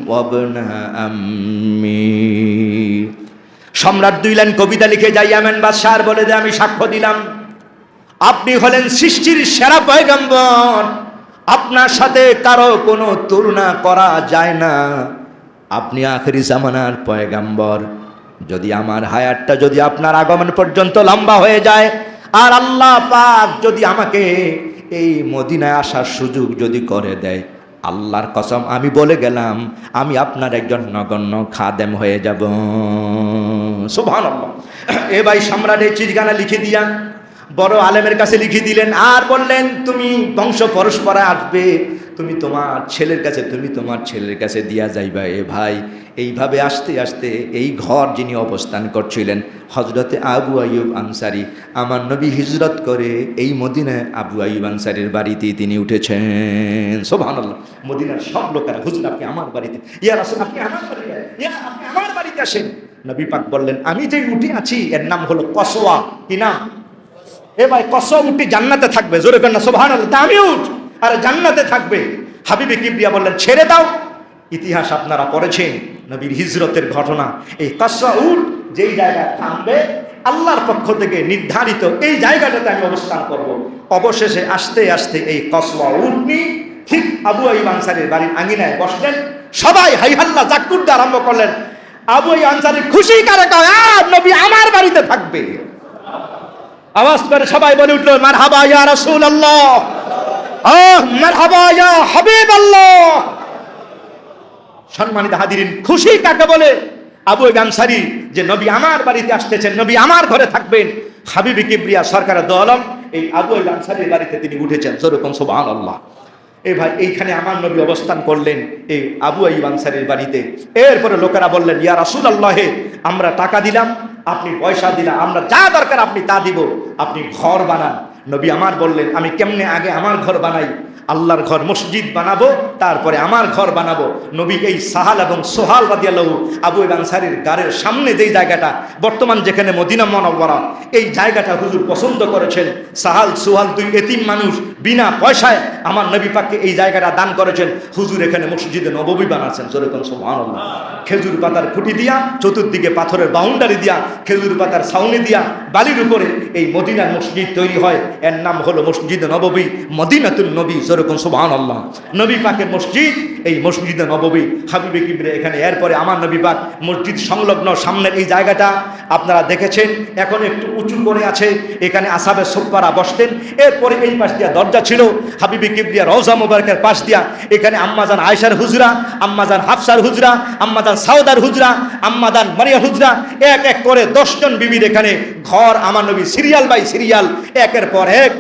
ওয়াবনা আম্মি। সম্রাট 2 লাইন কবিতা লিখে যায় ইয়ামেন বাদশাহ, বলে যে আমি সাক্ষ্য দিলাম আপনি হলেন সৃষ্টির সেরা পয়গম্বর, আপনার সাথে কারো কোনো তুলনা করা যায় না, আপনি আখেরি জামানার পয়গম্বর। যদি আমার হায়াতটা যদি আপনার আগমন পর্যন্ত লম্বা হয়ে যায়, আর আল্লাহ পাক যদি আমাকে এই মদিনায় আসার সুযোগ যদি করে দেয়, আল্লাহর কসম আমি বলে গেলাম আমি আপনার একজন নগণ্য খাদেম হয়ে যাব। সুবহানাল্লাহ। এ ভাই সম্রাট এই চিঠিখানা লিখে দিয়া বড় আলেমের কাছে লিখে দিলেন, আর বললেন তুমি বংশ পরস্পরে আসবে, তুমি তোমার ছেলের কাছে, তুমি তোমার ছেলের কাছে দিয়া যাইবা। এ ভাই এইভাবে আস্তে আস্তে এই ঘর যিনি অবস্থান করছিলেন হযরতে আবু আইয়ুব আনসারী, আমার নবী হিজরত করে এই মদিনায় আবু আইয়ুব আনসারীর বাড়িতে তিনি উঠেছেন। সুবহানাল্লাহ। মদিনার সব লোকেরা, হুজুর আপনি আমার বাড়িতে, ইয়া রাসূল আপনি আমার বাড়িতে, ইয়া আপনি আমার বাড়িতে আসেন। নবী পাক বললেন আমি যে উঠে আছি এর নাম হলো কসওয়া। কি নাম? এ ভাই কসওয়া উঠে জান্নাতে থাকবে, জোরে করেন না সুবহানাল্লাহ। দামি উঠ আর জান্নাতে থাকবে। হাবিবে কিবরিয়া বললেন ছেড়ে দাও। ইতিহাস আপনারা পড়েছেন, নবীর হিজরতের ঘটনা। এই কসওয়া উট যেই জায়গায় থামবে আল্লাহর পক্ষ থেকে নির্ধারিত এই জায়গাটাতে আমি অবস্থান করব। অবশেষে আস্তে আস্তে এই কসওয়া উটনি ঠিক আবু আইয়ুব আনসারীর বাড়ির আঙ্গিনায় বসলেন। সবাই হাই হাল্লা জাকুরতে আরম্ভ করলেন। আবু আইয়ুব আনসারী খুশি করে কয় নবী আমার বাড়িতে থাকবে। আওয়াজ করে সবাই বলে উঠল মারহাবা ইয়া রাসূলুল্লাহ, মারহাবা ইয়া হাবিবাল্লাহ। সম্মানিত হাজিরিন, খুশি কাকে বলে? আবু আইয়ুব আনসারী যে নবী আমার বাড়িতে আসতেছেন, নবী আমার ঘরে থাকবেন। হাবিবে কিবরিয়া সরকারের দলম এই আবু আইয়ুব আনসারীর বাড়িতে তিনি উঠেছেন, যেরকম সুবহানাল্লাহ। এই ভাই এইখানে আমার নবী অবস্থান করলেন এই আবু আইয়ুব আনসারীর বাড়িতে। এরপরে লোকেরা বললেন ইয়া রাসূলুল্লাহ, আমরা টাকা দিলাম, আপনি পয়সা দিলাম, আমরা যা দরকার আপনি তা দিব, আপনি ঘর বানান। নবী আমার বললেন আমি কেমনে আগে আমার ঘর বানাই, আল্লাহর ঘর মসজিদ বানাবো, তারপরে আমার ঘর বানাবো। নবী এই সাহাল এবং সোহাল রাদিয়াল্লাহু আবু আইয়ুব আনসারীর গাড়ির সামনে যেই জায়গাটা বর্তমান যেখানে মদিনা মুনাওয়ারা, এই জায়গাটা হুজুর পছন্দ করেছেন। সাহাল সোহাল 2 এতিম মানুষ বিনা পয়সায় আমার নবী পাককে এই জায়গাটা দান করেছেন। হুজুর এখানে মসজিদে নববী বানাচ্ছেন, যেরকম সুবহানাল্লাহ। খেজুর পাতার খুঁটি দিয়া, চতুর্দিকে পাথরের বাউন্ডারি দিয়া, খেজুর পাতার ছাউনি দিয়া, বালির উপরে এই মদিনার মসজিদ তৈরি হয়। এর নাম হলো মসজিদে নববী, মদিনাতুন নবী, যেরকম সুবহানাল্লাহ। নবী পাকের মসজিদ এই মসজিদে নববী। হাবিবে কিবরিয়া এখানে। এরপরে আমার নবী পাক মসজিদ সংলগ্ন সামনের এই জায়গাটা আপনারা দেখেছেন, এখন একটু উঁচু করে আছে, এখানে আসহাবে সুফফারা বসতেন। এরপরে এই পাশ দিয়া দরজা ছিল হাবিবে কিবরিয়া রওজা মুবারকের পাশ দিয়া। এখানে আম্মাজান আয়েশার হুজরা, আম্মাজান হাফসার হুজরা, আম্মাজান সাউদার হুজরা, আম্মাজান মারিয়ার হুজরা, এক এক করে 10 জন বিবির এখানে ঘর ঘর আমার নবী সিরিয়াল বাই সিরিয়াল একের পর এক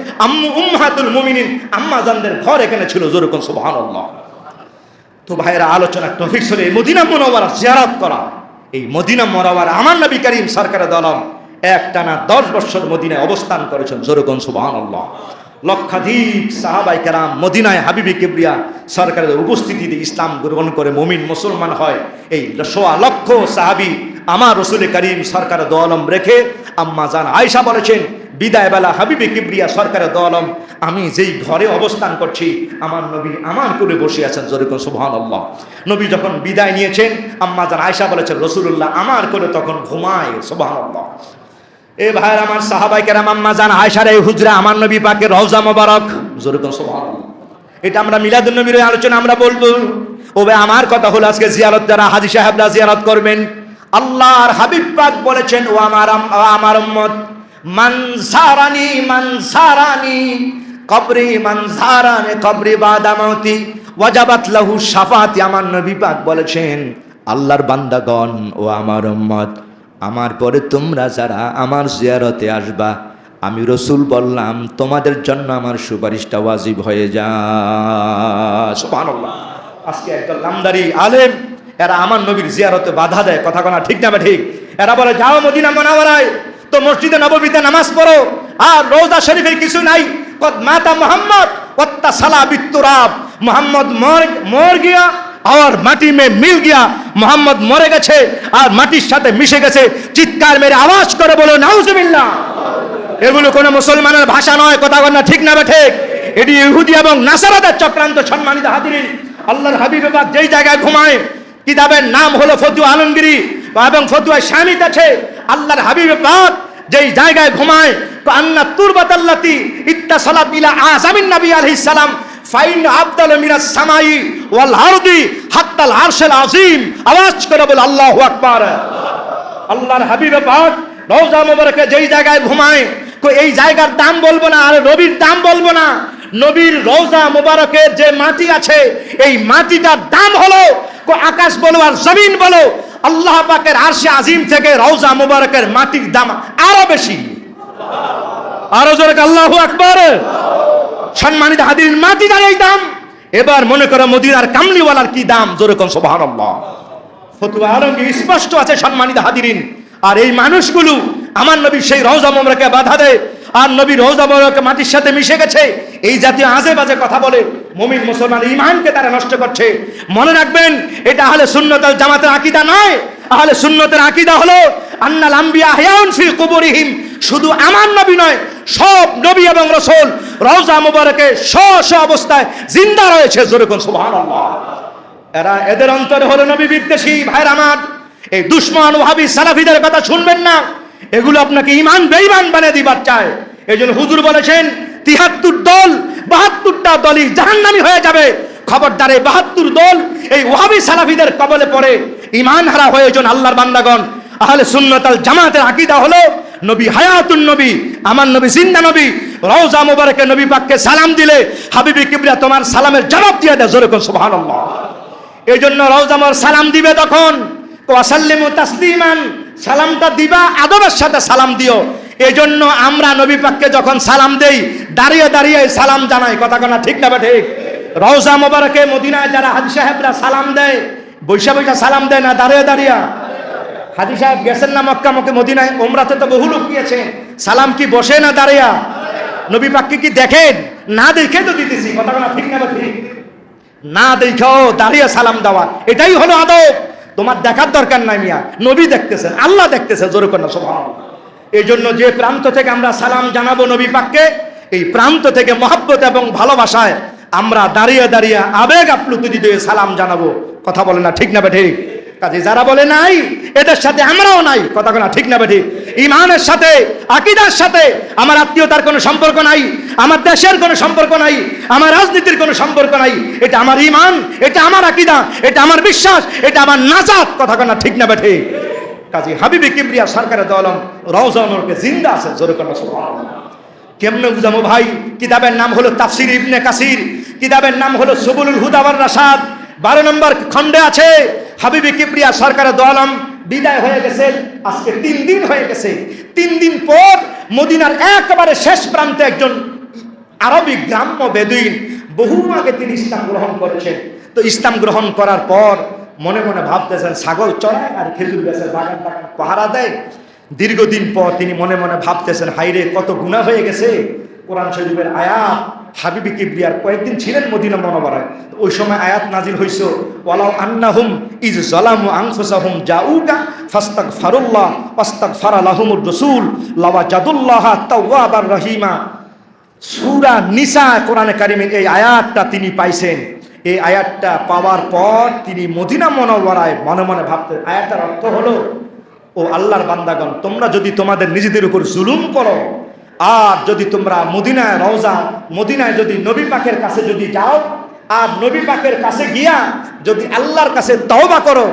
উম্মাহাতুল মুমিনিন আম্মা জানদের ঘর এখানে ছিল, জোরে কোন সুবহানাল্লাহ। তো ভাইরা, আলোচনা টপিক ছিল মদিনা মুনাওয়ারা জিয়ারত করা। এই মদিনা মুনাওয়ারা আমার নবী করিম সরকারে দো আলম একটানা 10 বছর মদিনায় অবস্থান করেছেন, জোরে কোন সুবহানাল্লাহ। লক্ষাধিক সাহাবায়ে কেরাম মদিনায় হাবিবে কিবরিয়া সরকারের উপস্থিতিতে ইসলাম গ্রহণ করে মুমিন মুসলমান হয়। এই 1.25 লক্ষ সাহাবী আমার রাসূল করিম সরকারে দো আলম রেখে আম্মা জান আয়েশা বলেছেন, বিদায় বেলা হাবিবে কিবরিয়া সরকারে দো আলম আমি যেই ঘরে অবস্থান করছি আমার নবী আমার কোলে বসে আছেন, জোরে কোন সুবহানাল্লাহ। নবী যখন বিদায় নিয়েছেন আম্মা জান আয়েশা বলেছেন রাসূলুল্লাহ আমার কোলে তখন ঘুমায়, সুবহানাল্লাহ। এ ভাইরা আমার, সাহাবায়ে কেরাম আম্মা জান আয়েশার এই হুজরা আমার নবী পাকের রওজা মোবারক, জোরে কোন সুবহানাল্লাহ। এটা আমরা মিলাদুন নবীর আলোচনা আমরা বলবো। ও ভাই, আমার কথা হলো আজকে জিয়ারত যারা হাজী সাহেবরা জিয়ারত করবেন, আল্লাহর হাবিব পাক বলেছেন, ও আমার উম্মত মান সারানি কবরি মান সারানি কবরি বাদা মাউতি ওয়াজাবাত লাহু শাফাআতি। আমার নবী পাক বলেছেন, আল্লাহর বান্দাগণ ও আমার উম্মত, আমার পরে তোমরা যারা আমার জিয়ারতে আসবা, আমি রাসূল বললাম তোমাদের জন্য আমার সুপারিশটা ওয়াজিব হয়ে যায়, সুবহানাল্লাহ। আজকে একদল নামদারি আলেম এরা আমার নবীর জিয়ারতে বাধা দেয়, কথা কোনা ঠিক না ঠিক? এরা বলে যাও মদিনা মুনাওয়ারায়, তো মসজিদে নববীতে নামাজ পড়ো, আর রওজা শরীফের কিছু নাই। কদ মাতা মোহাম্মদ ওয়াত্তা সালা বিতুরাব, মোহাম্মদ মর গিয়া আর মাটি মে মিল গিয়া, মোহাম্মদ মরে গেছে আর মাটির সাথে মিশে গেছে। চিৎকার মেরে আওয়াজ করে বলো নাউজুবিল্লাহ। এগুলো কোনো মুসলমানের ভাষা নয়, কথা বল না ঠিক না ঠিক? এটি ইহুদি এবং নাসারাদের চক্রান্ত। সম্মানিত হাজিরিন, আল্লাহর হাবিব পাক যেই জায়গায় ঘুমায়, কিতাবের নাম হলো ফতুয়া আলমগীরি এবং ফতুয়া শামিত আছে। আল্লাহর হাবিব পাক যেই জায়গায় ঘুমায়, আন্না তুরবাতাল্লাতি ইত্তাসালাত ইলা আযামিন নবী আলাইহিস সালাম ফাইন আফদাল মিনাস সামাই ওয়াল আরদি হাত্তাল আরশিল আযীম। আওয়াজ করে বল আল্লাহু আকবার। আল্লাহর হাবিব পাক রওজা মুবারকে যেই জায়গায় ঘুমায়, এই জায়গার দাম বলবো না, আর নবীর দাম বলবো না। নবীর রওজা মুবারকের যে মাটি আছে, এই মাটিটার দাম হলো, আকাশ বলো আর জমিন বলো, আল্লাহ পাকের আরশে আজিম থেকে রওজা মুবারকের মাটির দাম আরো বেশি। আরো জোরে আল্লাহু আকবার। সম্মানিত হাজিরিন, মাটিটার এই দাম। এবার মনে করো মদিনার কামলিওয়ালার কি দাম, জোরে কোন সুবহানাল্লাহ। ফতুয়া আলমগীর স্পষ্ট আছে সম্মানিত হাজিরিন। আর এই মানুষগুলো আমার নবী সেই রওজা মুবারকে বাধা দেয়, আর নবী রওজা মুবারকে মাটির সাথে মিশে গেছে, এই জাতীয় আজে বাজে কথা বলে মুমিন মুসলমান ঈমানকে তারা নষ্ট করছে। মনে রাখবেন, এটা আহলে সুন্নাত ওয়াল জামাতের আকীদা নয়। আহলে সুন্নাতের আকীদা হলো আন্নাল আম্বিয়া আহয়াউন ফি কুবুরিহিম। শুধু আমার নবী নয়, সব নবী এবং রাসূল রওজা মুবারকে স্ব অবস্থায় জিন্দা রয়েছে, জোরে কোন সুবহানাল্লাহ। এদের অন্তরে হলো নবী বিদ্বেষী। ভাইরা আমার, এই দুশমন ওয়াহাবি সালাফিদের কথা শুনবেন না, এগুলো আপনাকে ঈমান বেঈমান বানিয়ে দিবার চায়। এইজন্য হুজুর বলেছেন ৭৩ দল ৭২টা দলই জাহান্নামী হয়ে যাবে। খবরদার, এই ৭২ দল এই ওয়াহাবি সালাফিদের কবলে পড়ে ঈমান হারা হয়ে যান আল্লাহর বান্দাগণ। আহলে সুন্নাত ওয়াল জামাতের আকীদা হলো নবী হায়াতুন নবী, আমার নবী জিন্দা নবী। রওজা মুবারকে নবী পাককে সালাম দিলে হাবিবে কিবরিয়া তোমার সালামের জবাব দিয়ে দেয়, জোরে কোন সুবহানাল্লাহ। এইজন্য রওজা মুবারক সালাম দিবে তখন ওয়াসাল্লিমু তাসলিমান, সালামটা দিবা আদবের সাথে সালাম দিও। এজন্য আমরা নবী পাককে যখন সালাম দেই দাঁড়িয়ে দাঁড়িয়ে সালাম জানাই, কথা কোনা ঠিক না ঠিক? রওজা মুবারকে মদিনায় যারা হাজী সাহেবরা সালাম দেয়, বৈশা বৈশা সালাম দেয় না দাঁড়িয়ে দাঁড়িয়ে? হাজী সাহেব গেছেন না মক্কা মদিনায়, ওমরাতে তো বহু লোক গিয়েছে, সালাম কি বসে না দাঁড়িয়ে? নবী পাককে কি দেখেন? না দেখে তো দিতেছি, কথা কোনা ঠিক না ঠিক? না দেখেও দাঁড়িয়ে সালাম দেওয়া, এটাই হলো আদব। তোমার দেখার দরকার নাই মিয়া, নবী দেখতেছেন, আল্লাহ দেখতেছে, জোরে কোন সুবহানাল্লাহ। এই জন্য যে প্রান্ত থেকে আমরা সালাম জানাবো নবী পাককে, এই প্রান্ত থেকে মহব্বত এবং ভালোবাসায় আমরা দাঁড়িয়ে দাঁড়িয়ে আবেগ আপ্লুত দিয়ে সালাম জানাবো, কথা বলে না ঠিক না ঠিক? কাজে যারা বলে নাই এদের সাথে আমরাও নাই, কথা বলে না ঠিক না ঠিক? ঈমানের সাথে আকীদার সাথে আমার আত্মীয়তার কোনো সম্পর্ক নাই, আমার দেশের কোনো সম্পর্ক নাই, আমার রাজনীতির কোনো সম্পর্ক নাই। এটা আমার ঈমান, এটা আমার আকীদা, এটা আমার বিশ্বাস, এটা আমার নাজাত, কথা বলে না ঠিক না ঠিক? কাজী হাবিবে কিবরিয়া সরকারে দো আলম রওজা মুবারকে জিন্দা আছে, জোরে কোন সুবহানাল্লাহ। কেমনে বুঝাবো ভাই? কিতাবের নাম হলো তাফসীর ইবনে কাসির, কিতাবের নাম হলো সুবুলুল হুদা ওয়ার রাশাদ। 12 নম্বর খণ্ডে আছে হাবিবে কিবরিয়া সরকারে দো আলম বিদায় হয়ে গেছেন, আজকে 3 দিন হয়ে গেছে। 3 দিন পর মদিনার একেবারে শেষ প্রান্তে একজন আরবি গ্রাম্য বেদুইন, বহু আগে তিনি ইসলাম গ্রহণ করেছেন। তো ইসলাম গ্রহণ করার পর মনে মনে ভাবতেছেন ছাগল চড়ায় আর খেজুর গাছের বাগান বাগান পাহারা দেয়। দীর্ঘদিন পর তিনি মনে মনে ভাবতেছেন, হাইরে কত গুনাহ হয়ে গেছে। কোরআন শরীফের আয়াত, হাবিবি কিবরিয়ার কয়েকদিন ছিলেন মদিনা মুনাওয়ারায়, ওই সময় আয়াত নাজিল হইছে, ওয়ালাউ আন্নাহুম ইজ যালামু আনফুসাহুম জাউকা ফাস্তাগফিরুল্লাহ ওয়াস্তাগফারা লাহুমুর রাসূল লাওয়াজাদুল্লাহা তাওয়াবার রহিমা। সূরা নিসা কোরআনে কারিমের এই আয়াতটা তিনি পাইছেন। এই আয়াতটা পাওয়ার পর তিনি মদিনা মুনাওয়ারায় মনে মনে ভাবতেন, আয়াতটার অর্থ হলো, ও আল্লাহর বান্দাগণ, তোমরা যদি তোমাদের নিজেদের উপর জুলুম করো, আর যদি তোমরা মদিনায় রওজা, মদিনায় যদি নবী পাকের কাছে যদি যাও, আর নবী পাকের কাছে গিয়া যদি আল্লাহর কাছে তওবা করো,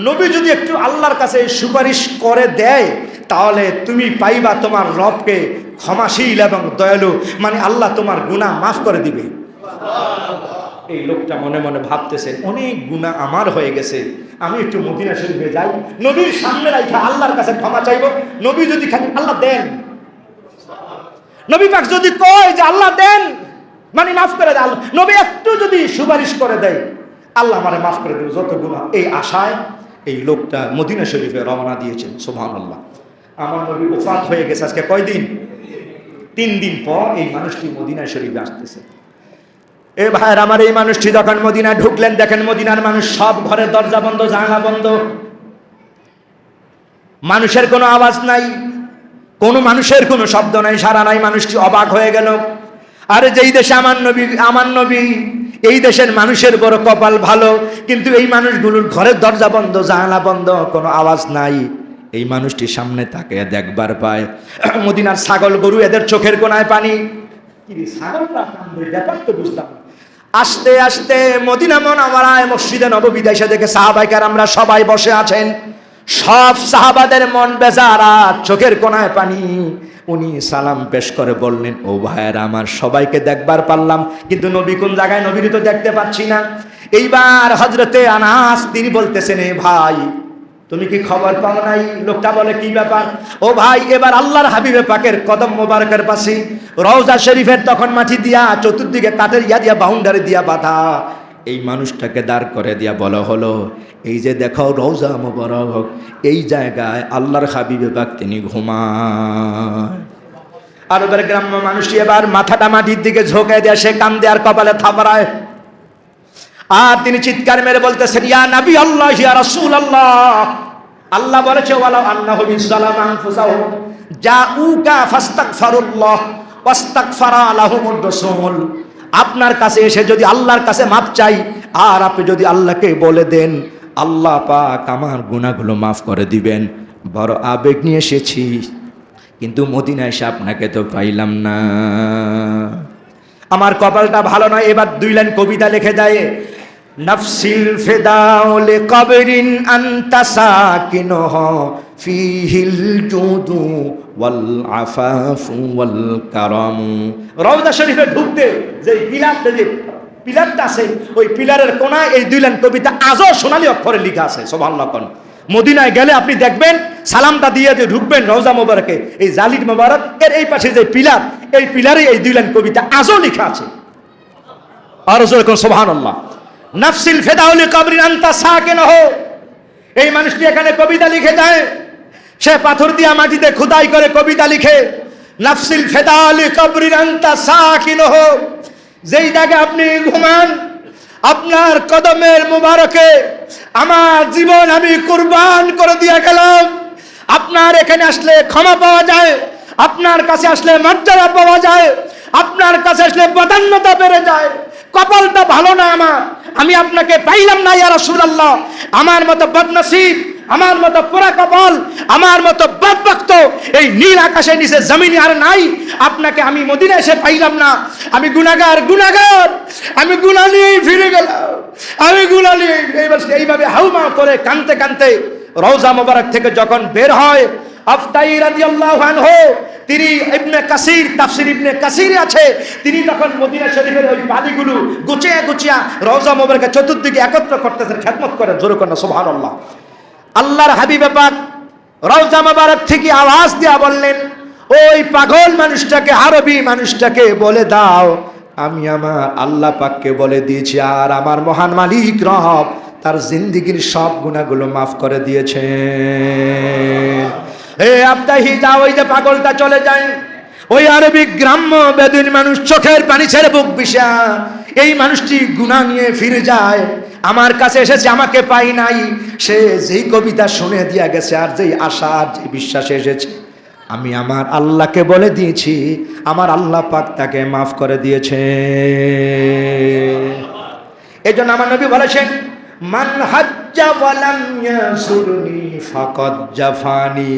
নবী যদি একটু আল্লাহর কাছে সুপারিশ করে দেয়, তাহলে তুমি পাইবা তোমার রবকে ক্ষমাশীল এবং দয়ালু, মানে আল্লাহ তোমার গুনাহ মাফ করে দিবে। এই লোকটা মনে মনে ভাবতেছে, অনেক গুনাহ আমার হয়ে গেছে, আমি একটু মদিনা শরীফে যাই, নবীর সামনে রাখা আল্লাহর কাছে ক্ষমা চাইব। নবী যদি খালি আল্লাহ দেন, নবী পাক যদি কয় যে আল্লাহ দেন, মানে মাফ করে দেয়, নবী একটু যদি সুপারিশ করে দেয়, আল্লাহ আমারে মাফ করে দেবে যত গুনাহ। এই আশায় এই লোকটা মদিনা শরীফে রওনা দিয়েছেন। সুবহানাল্লাহ। আমার নবী ওফাত হয়ে গেছে আজকে কয়দিন? 3 দিন পর এই মানুষটি মদিনা শরীফে আসতেছে। এ ভাইয়ের আমার, এই মানুষটি যখন মদিনায় ঢুকলেন, দেখেন মদিনার মানুষ সব ঘরের দরজা বন্ধ, জানালা বন্ধ, মানুষের কোনো আওয়াজ নাই, কোনো মানুষের কোনো শব্দ নাই, সারা নাই। মানুষটি অবাক হয়ে গেল, আরে যেই দেশে আমার নবী, এই দেশের মানুষের বড় কপাল ভালো, কিন্তু এই মানুষগুলোর ঘরের দরজা বন্ধ, জানালা বন্ধ, কোনো আওয়াজ নাই। এই মানুষটির সামনে তাকে দেখবার পায় মদিনার ছাগল গরু, এদের চোখের কোনায় পানি। ব্যাপার তো বুঝলাম। আস্তে আস্তে মদিনা মুনাওয়ারায় মসজিদে নববীতে এসে দেখে সাহাবায়ে কেরামরা সবাই বসে আছেন। সব সাহাবাদের মন বেজারা, চোখের কোনায় পানি। উনি সালাম পেশ করে বললেন, ও ভাইয়েরা আমার, সবাইকে দেখবার পারলাম, কিন্তু নবী কোন জায়গায়, নবীর তো দেখতে পাচ্ছি না। এইবার হযরতে আনাস তিনি বলতেছেন, এ ভাই তুমি কি খবর পাও নাই? লোকটা বলে, কি ব্যাপার? ও ভাই, এবার আল্লাহর হাবিবে পাকের কদম মোবারকের পাশে রওজা শরীফের তখন মাটি দিয়া চতুর্দিকে কাঠের দিয়া বাউন্ডারি দিয়া বাঁধা এই মানুষটাকে দাঁড় করে দিয়া বলা হলো, এই যে দেখো রওজা মোবারক, এই জায়গায় আল্লাহর হাবিবে পাক তিনি ঘুমায়। আরবের গ্রাম্য মানুষটি এবার মাথাটা মাটির দিকে ঝোঁকে দিয়ে সে কান্দে আর কপালে থাপড়ায়, আর তিনি চিৎকার মেরে বলতেছেন, ইয়া নবী আল্লাহ, ইয়া রাসূলুল্লাহ, আল্লাহ বলেছে, ওয়ালাউ আন্নাহু বিযালামা আনফুসাহুম জাউকা ফাস্তাগফিরুল্লাহ ওয়াস্তাগফারা লাহুমুর রাসূল। আপনার কাছে এসে যদি আল্লাহর কাছে মাপ চাই, আর আপনি যদি আল্লাহকে বলে দেন, আল্লাহ পাক আমার গুনাহগুলো মাফ করে দিবেন। বড় আবেগ নিয়ে এসেছি, কিন্তু মদিনায় এসে আপনাকে তো পাইলাম না, আমার কপালটা ভালো নয়। এবার 2 লাইন কবিতা লিখে দেয়, নফসিল ফিদাউ লিকবরিন আনতা সাকিনুহু ফিহিল জুদু ওয়াল আফাফু ওয়াল কারাম। রওজা শরীফে ঢুকতে যে পিলারটা আছে, ওই পিলারের কোনায় এই 2 লাইন কবিতা আজও সোনালী অক্ষরে লেখা আছে। সুবহানাল্লাহ। মদিনায় গেলে আপনি দেখবেন, সালামটা দিয়ে যে ঢুকবেন রওজা মোবারকে, এই জালিদ মোবারক এর এই পাশে যে পিলার, এই পিলারে এই 2 লাইন কবিতা আজও লেখা আছে। আর যখন সুবহানাল্লাহ, নফসিল ফিদাউ লিকবরিন আনতা সাকিনুহু, এই মানুষটি এখানে কবিতা লিখে দেয়। সে পাথর দিয়া মাটিতে খোদাই করে কবিতা লিখে, নফসিল ফিদাউ লিকবরিন আনতা সাকিনুহু, যেই জায়গায় আপনি ঘুমান, আপনার কদমের মুবারকে আমার জীবন আমি কুরবান করে দিয়ে গেলাম। আপনার এখানে আসলে ক্ষমা পাওয়া যায়, আপনার কাছে আসলে মর্যাদা পাওয়া যায়, আপনার কাছে আসলে প্রাধান্যতা বেড়ে যায়। কপালটা ভালো না আমার, আমি আপনাকে পাইলাম না ইয়া রাসূলুল্লাহ। আমার মতো বদনসিব, আমার মতো পোড়া কপাল, আমার মতো বদবখত এই নীল আকাশের নিচে জমিনে আর নাই। আপনাকে আমি মদিনা এসে পাইলাম না। আমি গুনাহগার, আমি গুনাহ নিয়েই ফিরে গেলাম, আমি গুনাহ নিয়ে। এইভাবে হাউমা করে কানতে কানতে রওজা মোবারক থেকে যখন বের হয়, আফতাই রাদিয়াল্লাহু আনহু, তিনি ইবনে কাসির, তাফসীর ইবনে কাসিরে আছে, তিনি তখন মদিনা শরীফের ওই বালিগুলো গুছিয়ে রওজা মোবারকের চতুর্দিকে একত্র করতেছেন, খেদমত করেন। জোরে করেন সুবহানাল্লাহ। আল্লাহর হাবিবে পাক রওজা মোবারক থেকে আওয়াজ দিয়া বললেন, ওই পাগল মানুষটাকে, আরবি মানুষটাকে বলে দাও আমি আমার আল্লাহ পাককে বলে দিয়েছি, আর আমার মহান মালিক রব তার জিন্দেগীর সব গুনাহগুলো মাফ করে দিয়েছেন। আবদাহি যাও, ওই যে পাগলটা চলে যায়। ওই আরবি গ্রাম্য বেদুইন মানুষ চোখের পানি ছেড়ে বুক বিষা, এই মানুষটি গুনাহ নিয়ে ফিরে যায়। আমার কাছে এসেছে, আমাকে পাই নাই। সে যেই কবিতা শুনে দিয়া গেছে আর যেই আশা আর যেই বিশ্বাসে এসেছে, আমি আমার আল্লাহকে বলে দিয়েছি, আমার আল্লাহ পাক তাকে মাফ করে দিয়েছে। এজন্য আমার নবী বলেছেন, মান হাজ্জা ওয়ালাম ইয়াসুরনি ফাকাদ জাফানি।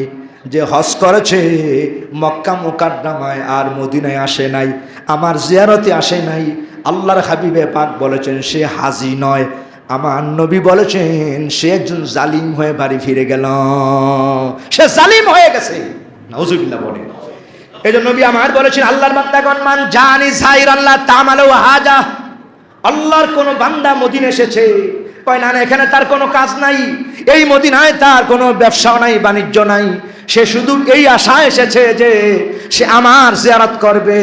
যে হজ করেছে, মক্কা মুকাররমায় আর মদিনায় আসে নাই, আমার জিয়ারতে আসে নাই, আল্লাহর হাবিবে পাক বলেছেন সে হাজি নয়। আমার নবী বলেছেন সে একজন জালিম হয়ে বাড়ি ফিরে গেল, সে জালিম হয়ে গেছে। নাউজুবিল্লাহ বলে। এজন্য নবী আমার বলেছেন, আল্লাহর বান্দাগণ মান জানি সাইর আল্লাহ তামালু হাজা। আল্লাহর কোন বান্দা মদিনা এসেছে, কয় না এখানে তার কোনো কাজ নাই, এই মদিনায় তার কোনো ব্যবসাও নাই, বাণিজ্য নাই, সে শুধু এই আশায় এসেছে যে সে আমার জিয়ারত করবে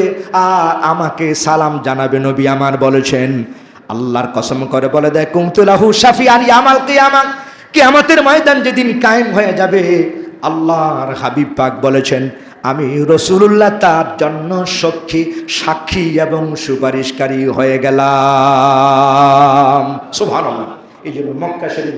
আর আমাকে সালাম জানাবে। নবী আমার বলেছেন, আল্লাহর কসম করে বলে দেয়, কুমতুলাহু শাফিআন ইয়ামাল কিয়ামা। কিয়ামতের ময়দান যেদিন কায়েম হয়ে যাবে, আল্লাহর হাবিব পাক বলেছেন আমি রাসূলুল্লাহ তার জন্য সাক্ষী এবং সুপারিশকারী হয়ে গেলাম। সুবহানাল্লাহ। এই জন্য মক্কা শরীফ